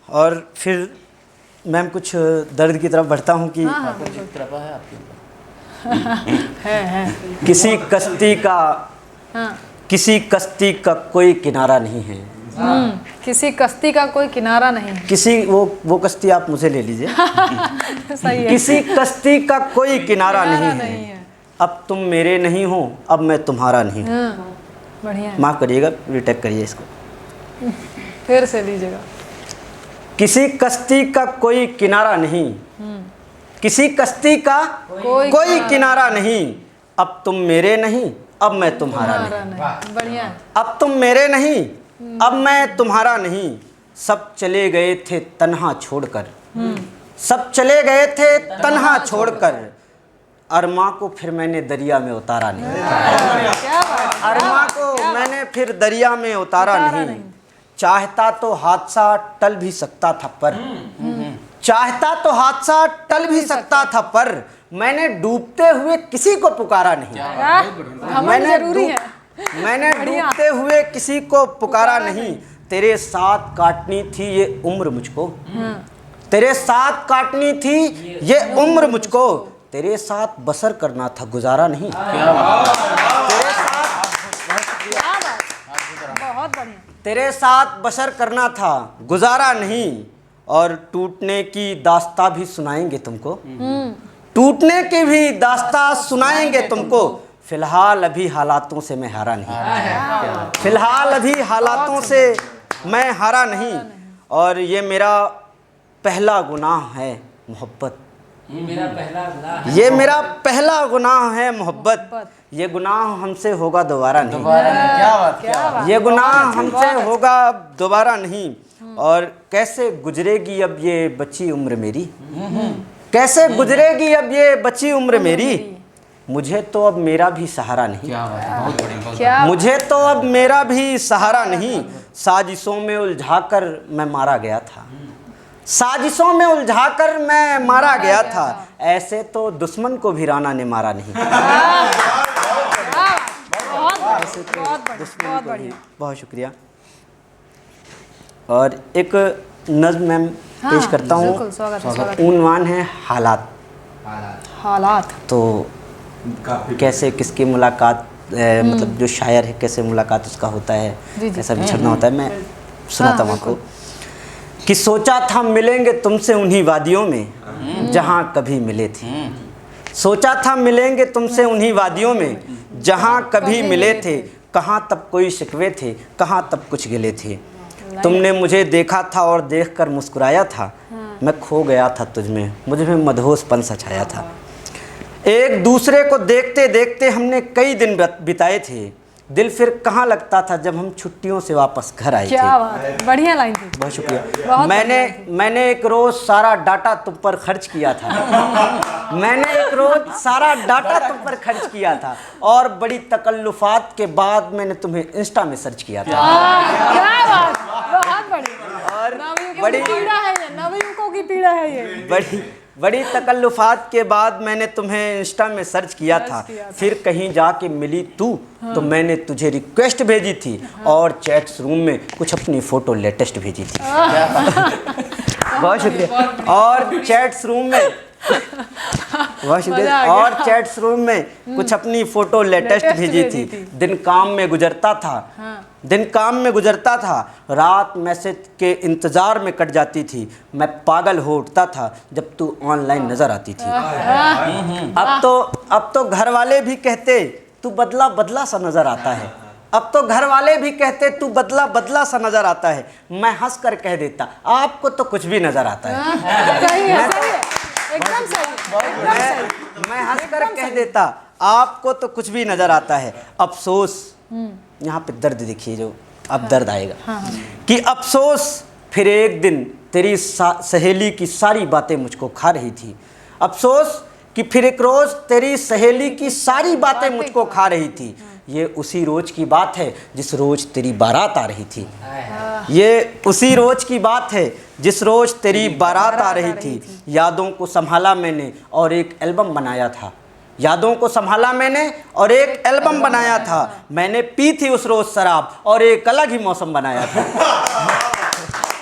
और फिर मैम कुछ दर्द की तरफ बढ़ता हूँ कि है किसी कश्ती का कोई किनारा नहीं है। किसी कश्ती का कोई किनारा नहीं है। किसी वो कश्ती आप मुझे ले लीजिए। सही है। किसी कश्ती का कोई किनारा नहीं है। अब तुम मेरे नहीं हो, अब मैं तुम्हारा नहीं हूँ। बढ़िया है। माफ़ करिएगा, रिटेक करिए इसको। फिर से लीजिएगा। किसी कश्ती का कोई किनारा नहीं, किसी कश्ती का कोई किनारा नहीं, अब तुम मेरे नहीं, अब मैं तुम्हारा नहीं। बढ़िया है। अब तुम मेरे नहीं, अब मैं तुम्हारा नहीं। सब चले गए थे तन्हा छोड़कर, सब चले गए थे तन्हा छोड़कर, अरमा को फिर मैंने दरिया में उतारा नहीं। अरमा को मैंने फिर दरिया में उतारा नहीं। चाहता तो हादसा टल भी सकता था पर, चाहता तो हादसा टल भी सकता था पर, मैंने डूबते हुए किसी को पुकारा नहीं। मैंने डूबते हुए किसी को पुकारा नहीं। तेरे साथ काटनी थी ये उम्र मुझको, तेरे साथ काटनी थी ये उम्र मुझको, तेरे साथ बसर करना था गुजारा नहीं। तेरे साथ बसर करना था गुजारा नहीं। और टूटने की दास्तां भी सुनाएंगे तुमको, टूटने की भी दास्तां सुनाएंगे तुमको। फिलहाल अभी हालातों से मैं हारा नहीं, फिलहाल अभी हालातों से मैं हारा नहीं। और ये मेरा पहला गुनाह है मोहब्बत, ये मेरा पहला गुनाह है मोहब्बत। ये गुनाह हमसे होगा दोबारा नहीं, ये गुनाह हमसे होगा दोबारा नहीं। और कैसे गुजरेगी अब ये बची उम्र मेरी, कैसे गुजरेगी अब ये बची उम्र मेरी। मुझे तो अब मेरा भी सहारा नहीं, मुझे तो अब मेरा भी सहारा नहीं। साजिशों में उलझाकर मैं मारा गया था, साजिशों में उलझाकर मैं मारा गया था। ऐसे तो दुश्मन को भी राणा ने मारा नहीं। ऐसे तो दुश्मन को भी। बहुत शुक्रिया। और एक नज़्म मैं पेश करता हूँ। उन्वान है हालात। हालात तो कैसे किसकी मुलाकात, मतलब जो शायर है कैसे मुलाकात उसका होता है, कैसा बिछड़ना होता है। मैं सुनाता हूँ आपको कि सोचा था मिलेंगे तुमसे उन्हीं वादियों में जहाँ कभी मिले थे, सोचा था मिलेंगे तुमसे उन्हीं वादियों में जहाँ कभी मिले थे। कहाँ तब कोई शिकवे थे, कहाँ तब कुछ गिले थे। तुमने मुझे देखा था और देखकर मुस्कुराया था, मैं खो गया था तुझ में, मुझ में मदहोशपन सा छाया था। एक दूसरे को देखते देखते हमने कई दिन बिताए थे, दिल फिर कहाँ लगता था जब हम छुट्टियों से वापस घर आए थे। क्या बात, बढ़िया लाइन थी। बहुत शुक्रिया। मैंने एक रोज़ सारा डाटा तुम पर खर्च किया था, मैंने एक रोज़ सारा डाटा तुम पर खर्च किया था। और बड़ी तकल्लुफात के बाद मैंने तुम्हें इंस्टा में सर्च किया था। क्या बात, बहुत बढ़िया। और बड़ी पीड़ा है ये, नवयुवकों की पीड़ा है ये। बड़ी तकल्लुफात के बाद मैंने तुम्हें इंस्टा में सर्च किया था। फिर कहीं जाके मिली तू तो मैंने तुझे रिक्वेस्ट भेजी थी और चैट्स रूम में कुछ अपनी फ़ोटो लेटेस्ट भेजी थी। बहुत शुक्रिया। और चैट्स रूम में बहुत शुक्रिया। और चैट्स रूम में कुछ अपनी फ़ोटो लेटेस्ट भेजी थी। दिन काम में गुजरता था, दिन काम में गुजरता था, रात मैसेज के इंतज़ार में कट जाती थी। मैं पागल हो उठता था जब तू ऑनलाइन नज़र आती थी। अब तो घर वाले भी कहते तू बदला बदला सा नज़र आता है, अब तो घर वाले भी कहते तू बदला बदला सा नज़र आता है। मैं हंस कर कह देता आपको तो कुछ भी नज़र आता है। मैं हंस कर कह देता आपको तो कुछ भी नज़र आता है। अफसोस, यहाँ पे दर्द देखिए, जो अब दर्द आएगा कि अफसोस फिर एक दिन तेरी सहेली की सारी बातें मुझको खा रही थी। अफसोस कि फिर एक रोज़ तेरी सहेली की सारी बातें मुझको खा रही थी। ये उसी रोज़ की बात है जिस रोज़ तेरी बारात आ रही थी। ये उसी रोज़ की बात है जिस रोज़ तेरी बारात आ रही थी। यादों को संभाला मैंने और एक एल्बम बनाया था, यादों को संभाला मैंने और एक एल्बम बनाया था। मैंने पी थी उस रोज़ शराब और एक अलग ही मौसम बनाया था।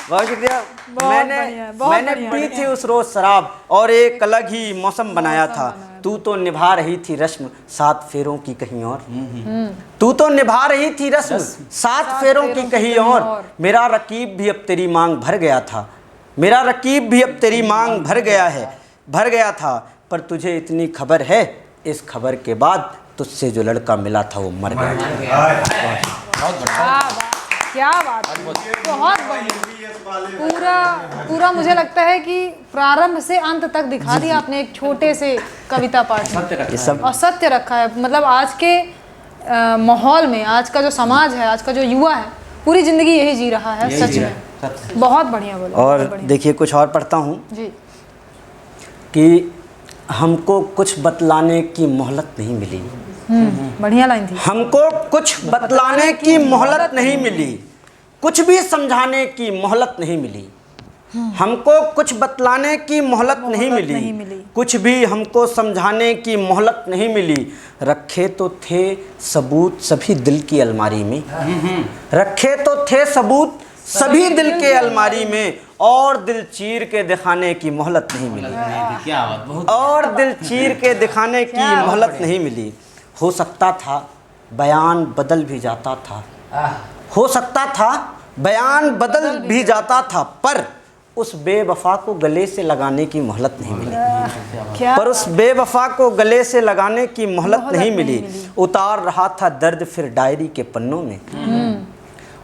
बहुत शुक्रिया। बढ़िया, मैंने बहुत मैंने बढ़िया। पी थी उस रोज शराब और एक अलग ही मौसम बनाया था। तू तो निभा रही थी रस्म 7 फेरों की कहीं और। तू तो निभा रही थी रस्म 7 फेरों की कहीं और। मेरा रकीब भी अब तेरी मांग भर गया था। मेरा रकीब भी अब तेरी मांग भर गया था। पर तुझे इतनी खबर है, इस खबर के बाद तुझसे जो लड़का मिला था वो मर गया। क्या बात है, बहुत बढ़िया। पूरा मुझे लगता है कि प्रारंभ से अंत तक दिखा दिया आपने एक छोटे से कविता पाठ में, और सत्य रखा है। मतलब आज के माहौल में, आज का जो समाज है, आज का जो युवा है, पूरी जिंदगी यही जी रहा है। सच में बहुत बढ़िया बोला। और देखिए कुछ और पढ़ता हूँ जी कि हमको कुछ बतलाने की मोहलत नहीं मिली। बढ़िया लाइन थी। हमको कुछ बतलाने की मोहलत नहीं मिली, कुछ भी समझाने की मोहलत नहीं मिली। हमको कुछ बतलाने की मोहलत नहीं मिली, कुछ भी हमको समझाने की मोहलत नहीं मिली। रखे तो थे सबूत सभी दिल की अलमारी में, रखे तो थे सबूत सभी दिल के अलमारी में, और दिल चीर के दिखाने की मोहलत नहीं मिली। और दिल चीर के दिखाने की मोहलत नहीं मिली। हो सकता था बयान बदल भी जाता था, हो सकता था बयान बदल भी जाता था, पर उस बेवफा को गले से लगाने की मोहलत नहीं मिली। पर उस बेवफा को गले से लगाने की मोहलत नहीं मिली। उतार रहा था दर्द फिर डायरी के पन्नों में,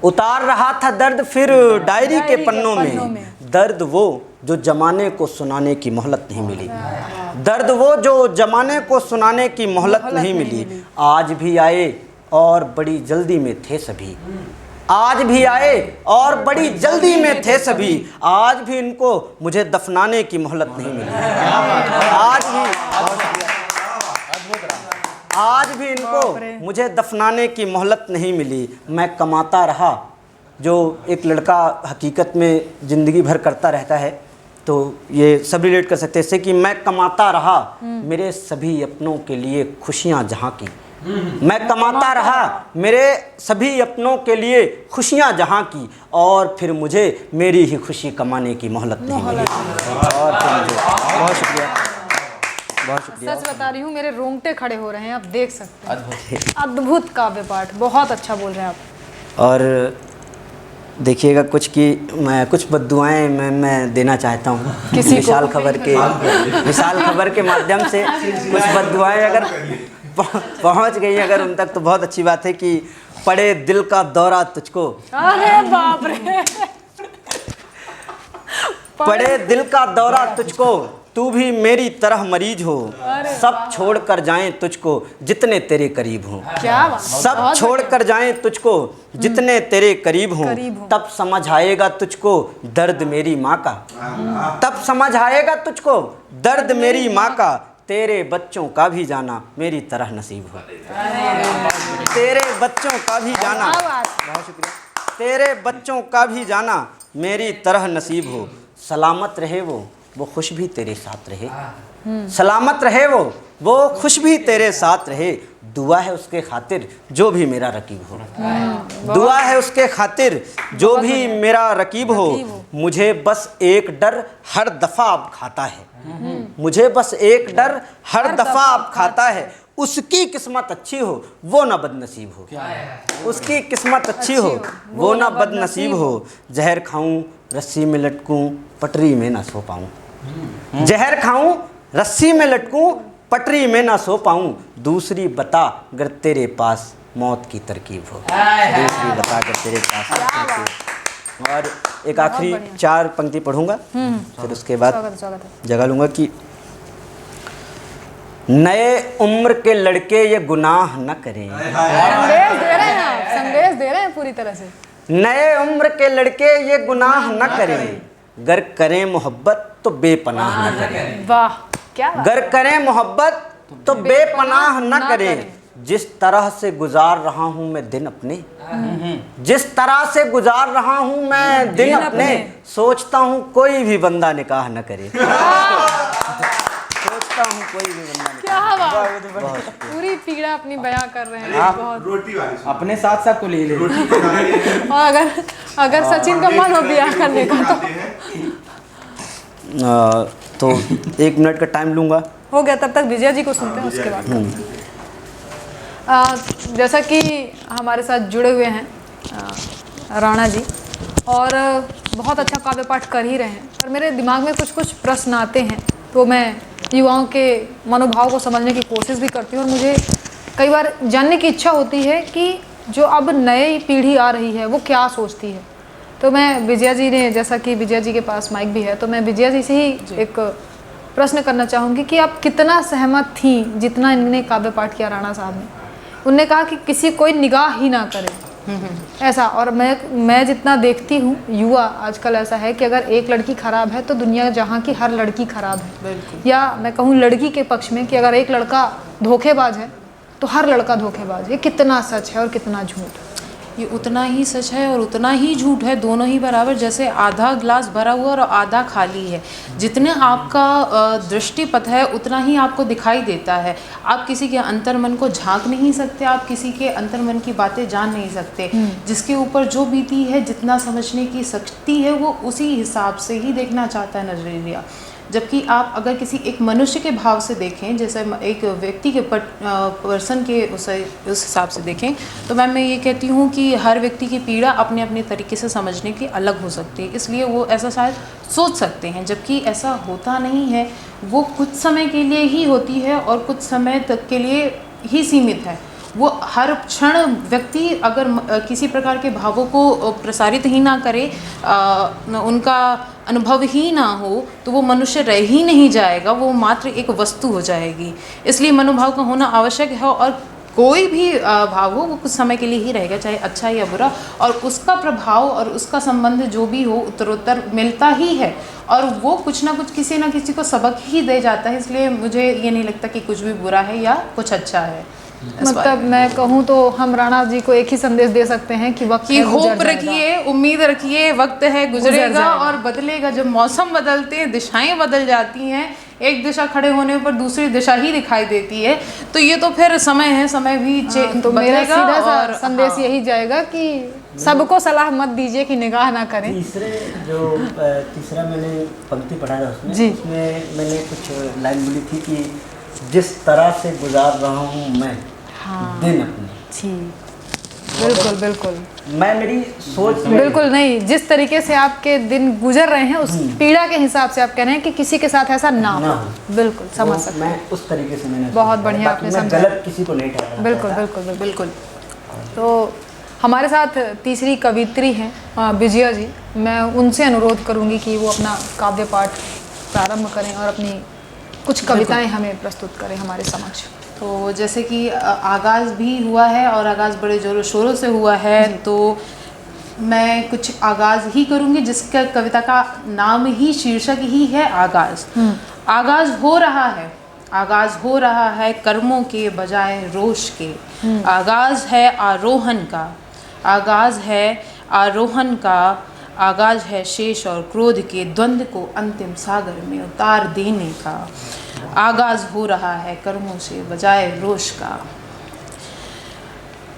उतार रहा था दर्द फिर डायरी के पन्नों में। दर्द वो जो जमाने को सुनाने की मोहलत नहीं मिली, दर्द वो जो जमाने को सुनाने की मोहलत नहीं मिली। आज भी आए और बड़ी जल्दी में थे सभी, आज भी आए और बड़ी जल्दी में थे सभी। आज भी इनको मुझे दफनाने की मोहलत नहीं मिली। आज भी इनको मुझे दफनाने की मोहलत नहीं मिली। मैं कमाता रहा, जो एक लड़का हकीकत में ज़िंदगी भर करता रहता है, तो ये सब रिलेट कर सकते हैं इससे कि मैं कमाता रहा मेरे सभी अपनों के लिए खुशियाँ जहाँ की। मैं कमाता रहा मेरे सभी अपनों के लिए खुशियाँ जहाँ की, और फिर मुझे मेरी ही खुशी कमाने की मोहलत नहीं मिली। और फिर मुझे बहुत शुक्रिया, बहुत शुक्रिया। सच बता रही हूँ, मेरे रोंगटे खड़े हो रहे हैं, आप देख सकते हैं। अद्भुत काव्य पाठ, बहुत अच्छा बोल रहे हैं आप। और देखिएगा कुछ कि मैं कुछ बद्दुआएं मैं देना चाहता हूँ विशाल खबर के माध्यम से। कुछ बद्दुआएं अगर पहुँच गई अगर उन तक तो बहुत अच्छी बात है कि पड़े दिल का दौरा तुझको, अरे बाप रे, पड़े दिल का दौरा तुझको, तू भी मेरी तरह मरीज हो। सब छोड़ कर जाएं तुझको जितने तेरे करीब हों। क्या बात, सब छोड़ कर जाएं तुझको जितने तेरे करीब हों। तब समझ आएगा तुझको दर्द मेरी माँ का, तब समझ आएगा तुझको दर्द मेरी माँ का। तेरे बच्चों का भी जाना मेरी तरह नसीब हो। तेरे बच्चों का भी जाना, बहुत शुक्रिया, तेरे बच्चों का भी जाना मेरी तरह नसीब हो। सलामत रहे वो खुश भी तेरे साथ रहे। सलामत रहे वो खुश भी तेरे साथ रहे। दुआ है उसके खातिर जो भी मेरा रकीब हो। दुआ है उसके खातिर जो भी मेरा रकीब हो। मुझे बस एक डर हर दफ़ा अब खाता है। मुझे बस एक डर हर दफ़ा अब खाता है। उसकी किस्मत अच्छी हो वो ना बदनसीब हो। उसकी किस्मत अच्छी हो वो ना बदनसीब हो। जहर खाऊं रस्सी में लटकूं पटरी में ना सो पाऊं। जहर खाऊं रस्सी में लटकूं पटरी में ना सो पाऊं। दूसरी बता अगर तेरे पास मौत की तरकीब हो। दूसरी बता अगर तेरे पास मौत की तरकीब हो। और एक आखिरी 4 पंक्ति पढ़ूंगा, फिर उसके बाद जगह लूँगा कि नए उम्र के लड़के ये गुनाह न करें। संदेश दे रहे हैं आप, संदेश दे रहे हैं पूरी तरह से। नए उम्र के लड़के ये गुनाह न करें, गर करें मोहब्बत तो बेपनाह न करें। वाह क्या बात। गर करें मोहब्बत तो बेपनाह न करें। जिस तरह से गुजार रहा हूँ मैं दिन अपने, जिस तरह से गुजार रहा हूँ मैं दिन अपने, सोचता हूँ कोई भी बंदा निकाह न करे। सोचता हूँ कोई भी बंदा निकाह। क्या बात पूरी पीड़ा अपनी बयां कर रहे हैं बहुत। अपने साथ साथ को ले ले। और अगर सचिन का मन हो बयां करने का तो 1 मिनट का टाइम लूँगा। हो गया, तब तक विजय जी को सुनते हैं, उसके बाद करते हैं। जैसा कि हमारे साथ जुड़े हुए हैं राणा जी, और बहुत अच्छा काव्य पाठ कर ही रहे हैं, और मेरे दिमाग में कुछ कुछ प्रश्न आते हैं, तो मैं युवाओं के मनोभाव को समझने की कोशिश भी करती हूँ, और मुझे कई बार जानने की इच्छा होती है कि जो अब नई पीढ़ी आ रही है वो क्या सोचती है। तो मैं विजया जी ने, जैसा कि विजया जी के पास माइक भी है, तो मैं विजया जी से ही एक प्रश्न करना चाहूँगी कि आप कितना सहमत थी जितना इनने काव्य पाठ किया राणा साहब ने। उनने कहा कि किसी कोई निगाह ही ना करे, ऐसा। और मैं जितना देखती हूँ युवा आजकल ऐसा है कि अगर एक लड़की खराब है तो दुनिया जहाँ की हर लड़की खराब है, या मैं कहूँ लड़की के पक्ष में कि अगर एक लड़का धोखेबाज है तो हर लड़का धोखेबाज है। ये कितना सच है और कितना झूठ? ये उतना ही सच है और उतना ही झूठ है, दोनों ही बराबर। जैसे आधा ग्लास भरा हुआ और आधा खाली है, जितने आपका दृष्टिपथ है उतना ही आपको दिखाई देता है। आप किसी के अंतर्मन को झांक नहीं सकते, आप किसी के अंतर्मन की बातें जान नहीं सकते। जिसके ऊपर जो बीती है, जितना समझने की शक्ति है, वो उसी हिसाब से ही देखना चाहता है नजरिया। जबकि आप अगर किसी एक मनुष्य के भाव से देखें, जैसे एक व्यक्ति के पर्सन के उस हिसाब से देखें, तो मैं ये कहती हूँ कि हर व्यक्ति की पीड़ा अपने अपने तरीके से समझने की अलग हो सकती है, इसलिए वो ऐसा शायद सोच सकते हैं, जबकि ऐसा होता नहीं है। वो कुछ समय के लिए ही होती है और कुछ समय तक के लिए ही सीमित है। वो हर क्षण व्यक्ति अगर किसी प्रकार के भावों को प्रसारित ही ना करे, उनका अनुभव ही ना हो, तो वो मनुष्य रह ही नहीं जाएगा, वो मात्र एक वस्तु हो जाएगी। इसलिए मनोभाव का होना आवश्यक है, और कोई भी भाव हो वो कुछ समय के लिए ही रहेगा, चाहे अच्छा या बुरा, और उसका प्रभाव और उसका संबंध जो भी हो उत्तरोत्तर मिलता ही है, और वो कुछ ना कुछ किसी ना किसी को सबक ही दे जाता है। इसलिए मुझे ये नहीं लगता कि कुछ भी बुरा है या कुछ अच्छा है। मतलब मैं कहूँ तो हम राणा जी को एक ही संदेश दे सकते हैं कि वक्त है, होप रखिए, उम्मीद रखिए, वक्त है, गुजरेगा और बदलेगा। जब मौसम बदलते हैं, दिशाएं बदल जाती हैं, एक दिशा खड़े होने पर दूसरी दिशा ही दिखाई देती है, तो ये तो फिर समय है, समय भी तो मेरा सीधा सा संदेश यही जाएगा कि सबको सलाह मत दीजिए कि निगाह ना करें। तीसरा मैंने पंक्ति पढ़ा था उसमें मैंने कुछ लाइन बोली थी कि जिस तरह से गुजार रहा हूँ मैं दिन अपने। बिल्कुल बिल्कुल, मैं मेरी सोच बिल्कुल नहीं, जिस तरीके से आपके दिन गुजर रहे हैं उस पीड़ा के हिसाब से आप कह रहे हैं कि किसी के साथ ऐसा ना हो। बिल्कुल समझ सकते हैं, मैं उस तरीके से मैंने बहुत बढ़िया आपने समझा, गलत किसी को नहीं ठहराया। बिल्कुल बिल्कुल बिल्कुल। तो हमारे साथ तीसरी कवित्री हैं विजया जी, मैं उनसे अनुरोध करूंगी कि वो अपना काव्य पाठ प्रारंभ करें और अपनी कुछ कविताएं हमें प्रस्तुत करें हमारे समक्ष। तो जैसे कि आगाज़ भी हुआ है और आगाज़ बड़े ज़ोरों शोरों से हुआ है, तो मैं कुछ आगाज़ ही करूँगी, जिसका कविता का नाम ही, शीर्षक ही है आगाज़। आगाज़ हो रहा है, आगाज़ हो रहा है कर्मों के बजाय रोष के। आगाज़ है आरोहण का, आगाज़ है आरोहण का, आगाज़ है शेष और क्रोध के द्वंद्व को अंतिम सागर में उतार देने का। आगाज़ हो रहा है कर्मों से बजाय रोष का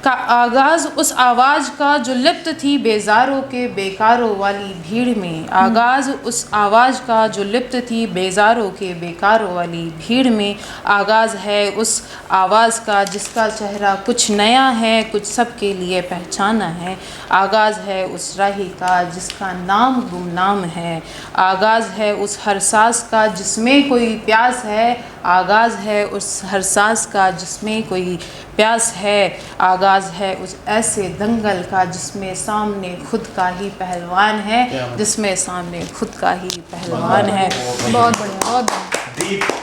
आगाज़ उस आवाज़ का जो लिप्त थी बेजारों के बेकारों वाली भीड़ में। आगाज़ उस आवाज़ का जो लिप्त थी बेजारों के बेकारों वाली भीड़ में। आगाज़ है उस आवाज़ का जिसका चेहरा कुछ नया है, कुछ सबके लिए पहचाना है। आगाज़ है उस राही का जिसका नाम गुमनाम है। आगाज़ है उस हर सांस का जिसमें कोई प्यास है। आगाज़ है उस हर सांस का जिसमें कोई प्यास है। आगाज़ है उस ऐसे दंगल का जिसमें सामने खुद का ही पहलवान है, जिसमें सामने खुद का ही पहलवान है। बहुत बढ़िया, बहुत बढ़िया।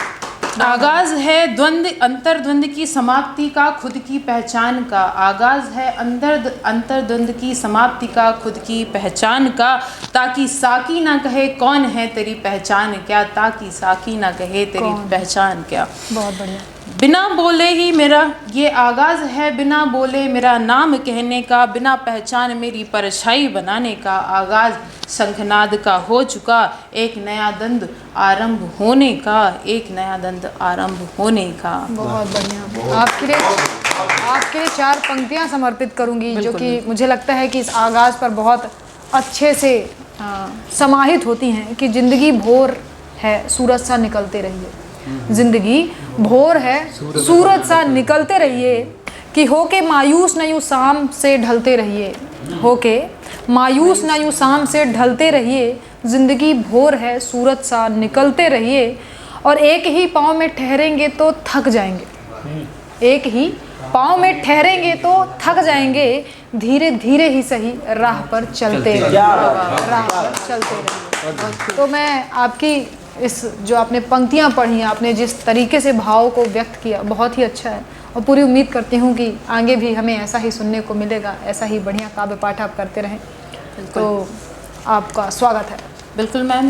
आगाज़ है द्वंद्व अंतर्द्वंद की समाप्ति का खुद की पहचान का। आगाज़ है अंतर्द्वंद की समाप्ति का खुद की पहचान का। ताकि साकी ना कहे कौन है तेरी पहचान क्या, ताकि साकी ना कहे तेरी पहचान क्या। बहुत बढ़िया। बिना बोले ही मेरा ये आगाज़ है, बिना बोले मेरा नाम कहने का, बिना पहचान मेरी परछाई बनाने का, आगाज़ शंखनाद का हो चुका, एक नया दंड आरंभ होने का, एक नया दंड आरंभ होने का। बहुत बढ़िया। आपके लिए 4 पंक्तियां समर्पित करूंगी जो कि मुझे लगता है कि इस आगाज़ पर बहुत अच्छे से समाहित होती हैं कि ज़िंदगी भोर है सूरज सा निकलते रहिए, ज़िंदगी भोर है सूरज सा निकलते रहिए, कि होके मायूस न यूँ शाम से ढलते रहिए, होके मायूस न यूँ शाम से ढलते रहिए, ज़िंदगी भोर है सूरज सा निकलते रहिए, और एक ही पाँव में ठहरेंगे तो थक जाएंगे, एक ही पाँव में ठहरेंगे तो थक जाएंगे, धीरे धीरे ही सही राह पर चलते रहिए, राह पर चलते रहिए। तो मैं आपकी इस जो आपने पंक्तियाँ पढ़ी, आपने जिस तरीके से भाव को व्यक्त किया, बहुत ही अच्छा है, और पूरी उम्मीद करती हूँ कि आगे भी हमें ऐसा ही सुनने को मिलेगा, ऐसा ही बढ़िया काव्य पाठ आप करते रहें। तो आपका स्वागत है। बिल्कुल मैम,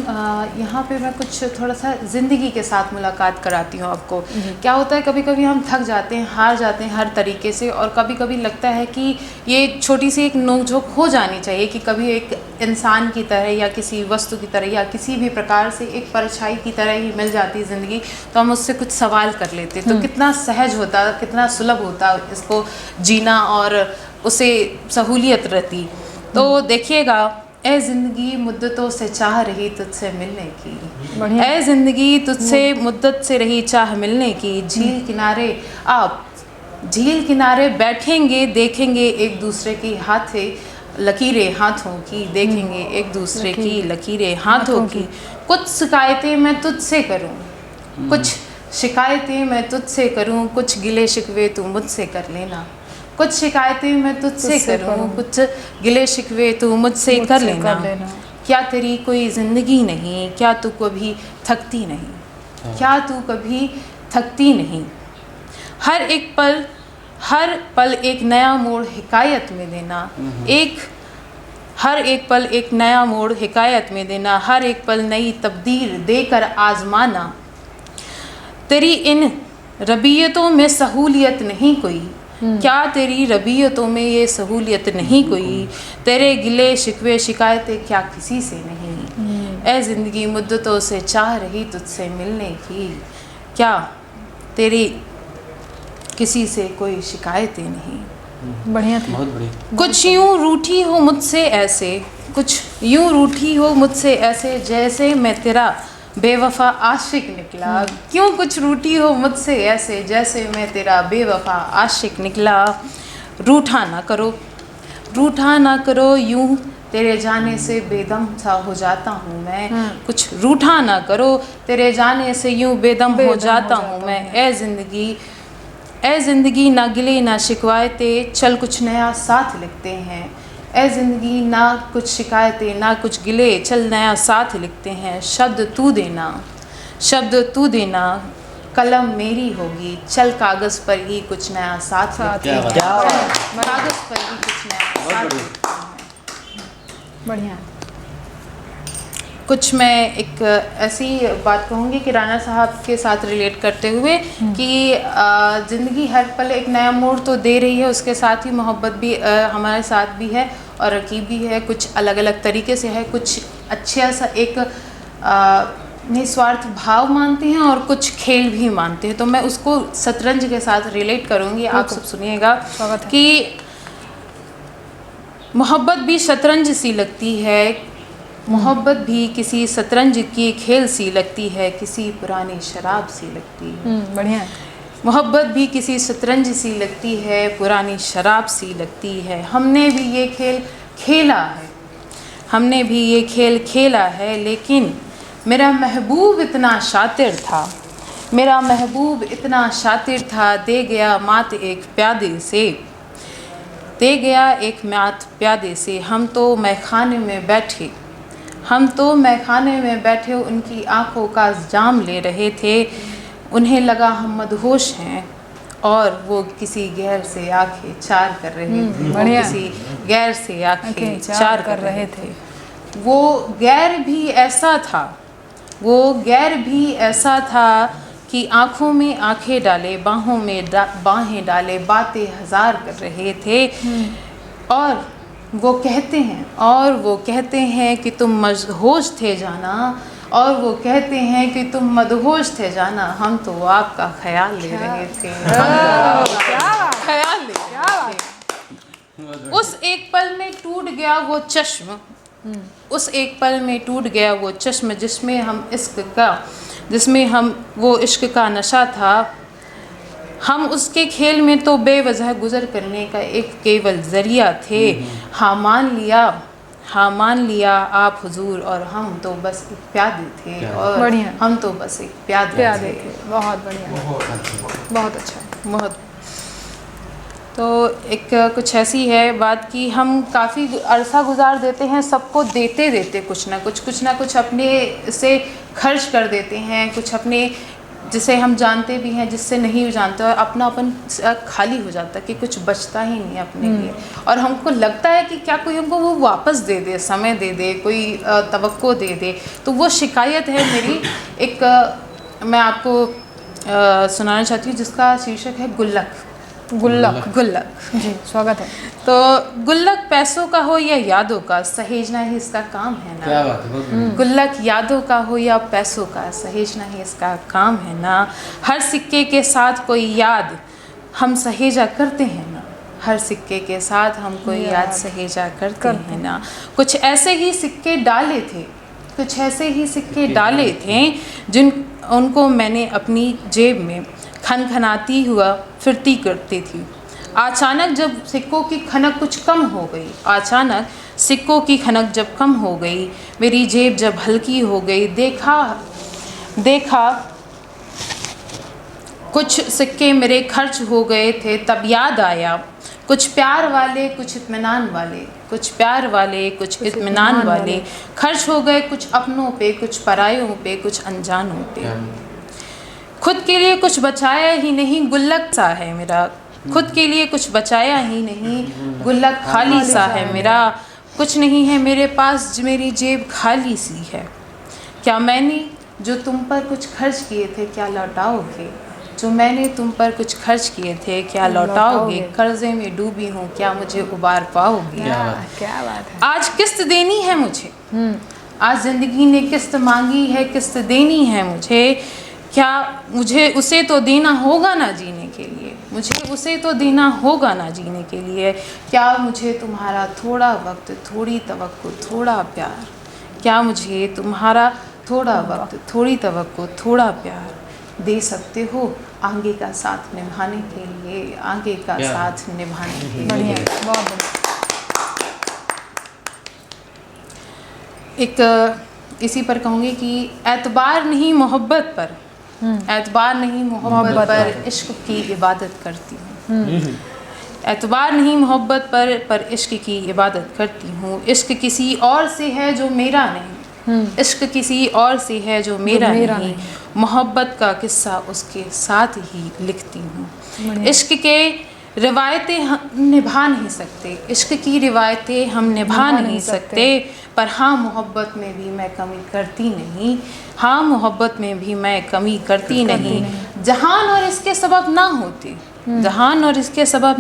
यहाँ पे मैं कुछ थोड़ा सा ज़िंदगी के साथ मुलाकात कराती हूँ आपको। क्या होता है, कभी कभी हम थक जाते हैं, हार जाते हैं हर तरीके से, और कभी कभी लगता है कि ये छोटी सी एक नोकझोंक हो जानी चाहिए, कि कभी एक इंसान की तरह या किसी वस्तु की तरह या किसी भी प्रकार से एक परछाई की तरह ही मिल जाती ज़िंदगी, तो हम उससे कुछ सवाल कर लेते, तो कितना सहज होता, कितना सुलभ होता इसको जीना और उसे सहूलियत रहती। तो देखिएगा, ए ज़िंदगी मुद्दतों से चाह रही तुझसे मिलने की, ए ज़िंदगी तुझसे मुद्दत से रही चाह मिलने की, झील किनारे आप झील किनारे बैठेंगे, देखेंगे एक दूसरे की हाथें लकीरें हाथों की, देखेंगे एक दूसरे की लकीरें हाथों की, कुछ शिकायतें मैं तुझसे करूं, कुछ शिकायतें मैं तुझसे करूं, कुछ गिले शिकवे तू मुझसे कर लेना, कुछ शिकायतें मैं तुझसे करूं, कुछ गिले शिकवे तू मुझसे कर लेना, क्या तेरी कोई ज़िंदगी नहीं, क्या तू कभी थकती नहीं, क्या तू कभी थकती नहीं, हर पल एक नया मोड़ हिकायत में देना, हर एक पल एक नया मोड़ हिकायत में देना, हर एक पल नई तब्दील देकर आजमाना, तेरी इन रबियतों में सहूलियत नहीं कोई, क्या तेरी रबियतों में ये सहूलियत नहीं कोई, तेरे गिले शिकवे शिकायतें क्या किसी से नहीं, ए ज़िंदगी मुद्दतों से चाह रही तुझसे मिलने की, क्या तेरी किसी से कोई शिकायतें नहीं। बढ़िया थी, बहुत बढ़िया। कुछ यूँ रूठी हो मुझसे ऐसे, कुछ यूँ रूठी हो मुझसे ऐसे, जैसे मैं तेरा बेवफा आशिक निकला, क्यों कुछ रूठी हो मुझसे ऐसे, जैसे मैं तेरा बेवफा आशिक निकला, रूठा ना करो यूं तेरे जाने से बेदम सा हो जाता हूँ मैं, कुछ रूठा ना करो तेरे जाने से यूं बेदम हो जाता हूँ मैं, ए ज़िंदगी ना गिले ना शिकवायतें, चल कुछ नया साथ लिखते हैं, ए ज़िंदगी ना कुछ शिकायतें ना कुछ गिले, चल नया साथ लिखते हैं, शब्द तू देना कलम मेरी होगी, चल कागज़ पर ही कुछ नया साथ लिखते हैं, कागज़ पर ही कुछ नया साथ लिखते हैं। बढ़िया। कुछ मैं एक ऐसी बात कहूँगी कि राणा साहब के साथ रिलेट करते हुए कि ज़िंदगी हर पल एक नया मोड़ तो दे रही है, उसके साथ ही मोहब्बत भी हमारे साथ भी है और रकीब भी है, कुछ अलग अलग तरीके से है, कुछ अच्छा सा एक निस्वार्थ भाव मानते हैं और कुछ खेल भी मानते हैं। तो मैं उसको शतरंज के साथ रिलेट करूँगी, आप सब सुनिएगा कि मोहब्बत भी शतरंज सी लगती है, मोहब्बत भी किसी शतरंज की खेल सी लगती है, किसी पुरानी शराब सी लगती है। बढ़िया। मोहब्बत भी किसी शतरंज सी लगती है, पुरानी शराब सी लगती है। हमने भी ये खेल खेला है, हमने भी ये खेल खेला है, लेकिन मेरा महबूब इतना शातिर था, मेरा महबूब इतना शातिर था, दे गया मात एक प्यादे से, दे गया एक मात प्यादे से। हम तो मैखाने में बैठे, हम तो मैखाने में बैठे उनकी आंखों का जाम ले रहे थे, उन्हें लगा हम मदहोश हैं और वो किसी गैर से आंखें चार कर रहे थे, वो किसी गैर से आंखें चार कर रहे थे। वो गैर भी ऐसा था, वो गैर भी ऐसा था कि आँखों में आँखें डाले, बाहों में बाहें डाले, बातें हज़ार कर रहे थे। और वो कहते हैं कि तुम मदहोश थे जाना, और वो कहते हैं कि तुम मदहोश थे जाना, हम तो आपका ख्याल ले रहे थे। ख्याल ले रहे थे। उस एक पल में टूट गया वो चश्म, उस एक पल में टूट गया वो चश्म जिसमें हम वो इश्क का नशा था। हम उसके खेल में तो बेवजह गुजर करने का एक केवल ज़रिया थे। हाँ मान लिया आप हुजूर, और हम तो बस एक प्यादे थे, और बढ़िया। हम तो बस एक प्यादे थे। बहुत बढ़िया, बहुत अच्छा। बहुत। तो एक कुछ ऐसी है बात कि हम काफ़ी अरसा गुजार देते हैं, सबको देते कुछ ना कुछ अपने से खर्च कर देते हैं, कुछ अपने जिसे हम जानते भी हैं, जिससे नहीं भी जानते, और अपनापन खाली हो जाता है कि कुछ बचता ही नहीं अपने लिए। और हमको लगता है कि क्या कोई हमको वो वापस दे दे, समय दे दे, कोई तवक्को दे दे। तो वो शिकायत है मेरी, एक मैं आपको सुनाना चाहती हूँ, जिसका शीर्षक है गुल्लक। जी, स्वागत है। तो गुल्लक पैसों का हो या यादों का, सहेजना ही इसका काम है ना। क्या बात है। गुल्लक यादों का हो या पैसों का, सहेजना ही इसका काम है ना। हर सिक्के के साथ कोई याद हम सहेजा करते हैं ना, हर सिक्के के साथ हम कोई याद सहेजा करते हैं ना। कुछ ऐसे ही सिक्के डाले थे जिन उनको मैंने अपनी जेब में खनखनाती हुआ फिरती करती थी। अचानक जब सिक्कों की खनक कुछ कम हो गई, मेरी जेब जब हल्की हो गई, देखा कुछ सिक्के मेरे खर्च हो गए थे, तब याद आया कुछ प्यार वाले कुछ इत्मीनान वाले खर्च हो गए, कुछ अपनों पे, कुछ परायों पे, कुछ अनजानों पे। खुद के लिए कुछ बचाया ही नहीं, गुल्लक सा है मेरा। खुद के लिए कुछ बचाया ही नहीं, गुल्लक खाली सा है मेरा। कुछ नहीं है मेरे पास, मेरी जेब खाली सी है। क्या मैंने जो तुम पर कुछ खर्च किए थे क्या लौटाओगे? क्या लौटाओगे? कर्जे में डूबी हूँ, क्या मुझे उबार पाओगे? क्या बात है। आज किस्त देनी है मुझे, आज ज़िंदगी ने किस्त मांगी है, किस्त देनी है मुझे। क्या मुझे उसे तो देना होगा ना जीने के लिए, क्या मुझे तुम्हारा थोड़ा वक्त, थोड़ी तवक्को, थोड़ा प्यार, क्या मुझे तुम्हारा थोड़ा वक्त, थोड़ी तवक्को, थोड़ा प्यार दे सकते हो आगे का साथ निभाने के लिए, बढ़िया, बहुत बढ़िया। एक इसी पर कहूँगी कि एतबार नहीं मोहब्बत पर, इश्क की इबादत करती हूँ। एतबार नहीं मोहब्बत पर इश्क की इबादत करती हूँ। इश्क किसी और से है जो मेरा नहीं, इश्क किसी और से है जो मेरा नहीं। मोहब्बत का किस्सा उसके साथ ही लिखती हूँ। इश्क के रिवायतें हम निभा नहीं सकते, इश्क की रिवायतें हम निभा नहीं सकते, पर हाँ मोहब्बत में भी मैं कमी करती नहीं, हाँ मोहब्बत में भी मैं कमी करती नहीं। जहान और इसके सबब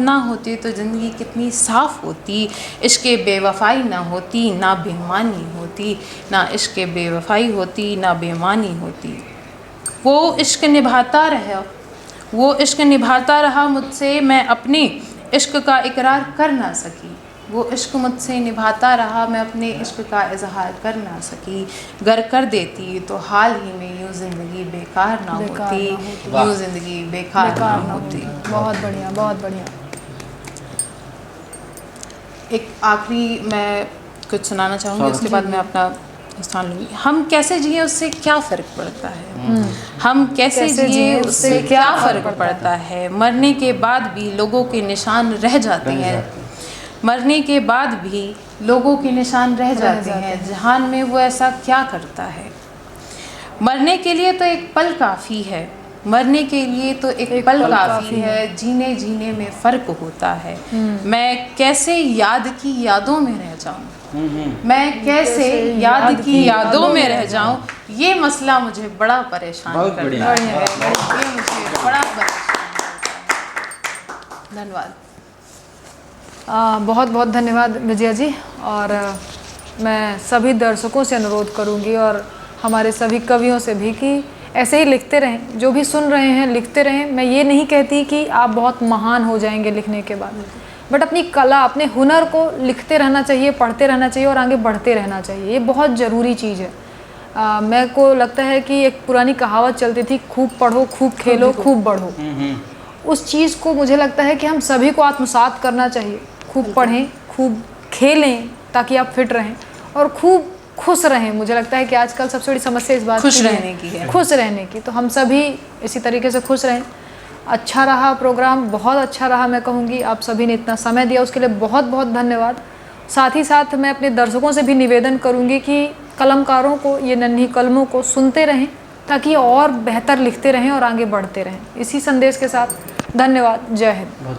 ना होती तो ज़िंदगी कितनी साफ़ होती। इश्क बेवफ़ाई ना होती, ना बेईमानी होती, ना इश्क बेवफ़ाई होती, ना बेईमानी होती। वो इश्क निभाता रहा मुझसे, मैं अपने इश्क का इकरार कर ना सकी। वो इश्क मुझसे निभाता रहा, मैं अपने इश्क का इजहार कर ना सकी। गर कर देती तो हाल ही में यूँ ज़िंदगी बेकार ना होती। बहुत बढ़िया, बहुत बढ़िया। एक आखिरी मैं कुछ सुनाना चाहूँगी, उसके बाद मैं अपना स्थान लूँगी। हम कैसे जिए उससे क्या फ़र्क पड़ता है, हम कैसे जिए उससे क्या फ़र्क पड़ता है। मरने के बाद भी लोगों के निशान रह जाते हैं, जहान में वो ऐसा क्या करता है। मरने के लिए तो एक पल काफ़ी है, जीने में फ़र्क होता है। मैं कैसे याद की यादों में रह जाऊँ, मैं कैसे याद की यादों में रह जाऊं, ये मसला मुझे बड़ा परेशान बहुत करता बढ़िया। है। ये मुझे बड़ा परेशान करता है। धन्यवाद। बहुत बहुत धन्यवाद विजया जी। और मैं सभी दर्शकों से अनुरोध करूंगी और हमारे सभी कवियों से भी कि ऐसे ही लिखते रहें, जो भी सुन रहे हैं लिखते रहें। मैं ये नहीं कहती कि आप बहुत महान हो जाएंगे लिखने के बाद, बट अपनी कला, अपने हुनर को लिखते रहना चाहिए, पढ़ते रहना चाहिए और आगे बढ़ते रहना चाहिए। ये बहुत ज़रूरी चीज़ है। मेरे को लगता है कि एक पुरानी कहावत चलती थी, खूब पढ़ो, खूब खेलो, खूब बढ़ो। उस चीज़ को मुझे लगता है कि हम सभी को आत्मसात करना चाहिए। खूब पढ़ें, खूब खेलें ताकि आप फिट रहें और खूब खुश रहें। मुझे लगता है कि आजकल सबसे बड़ी समस्या इस बात खुश की रहने की है। खुश रहने की। तो हम सभी इसी तरीके से खुश रहें। अच्छा रहा प्रोग्राम, बहुत अच्छा रहा मैं कहूँगी। आप सभी ने इतना समय दिया उसके लिए बहुत बहुत धन्यवाद। साथ ही साथ मैं अपने दर्शकों से भी निवेदन करूँगी कि कलमकारों को, ये नन्ही कलमों को सुनते रहें ताकि और बेहतर लिखते रहें और आगे बढ़ते रहें। इसी संदेश के साथ धन्यवाद। जय हिंद।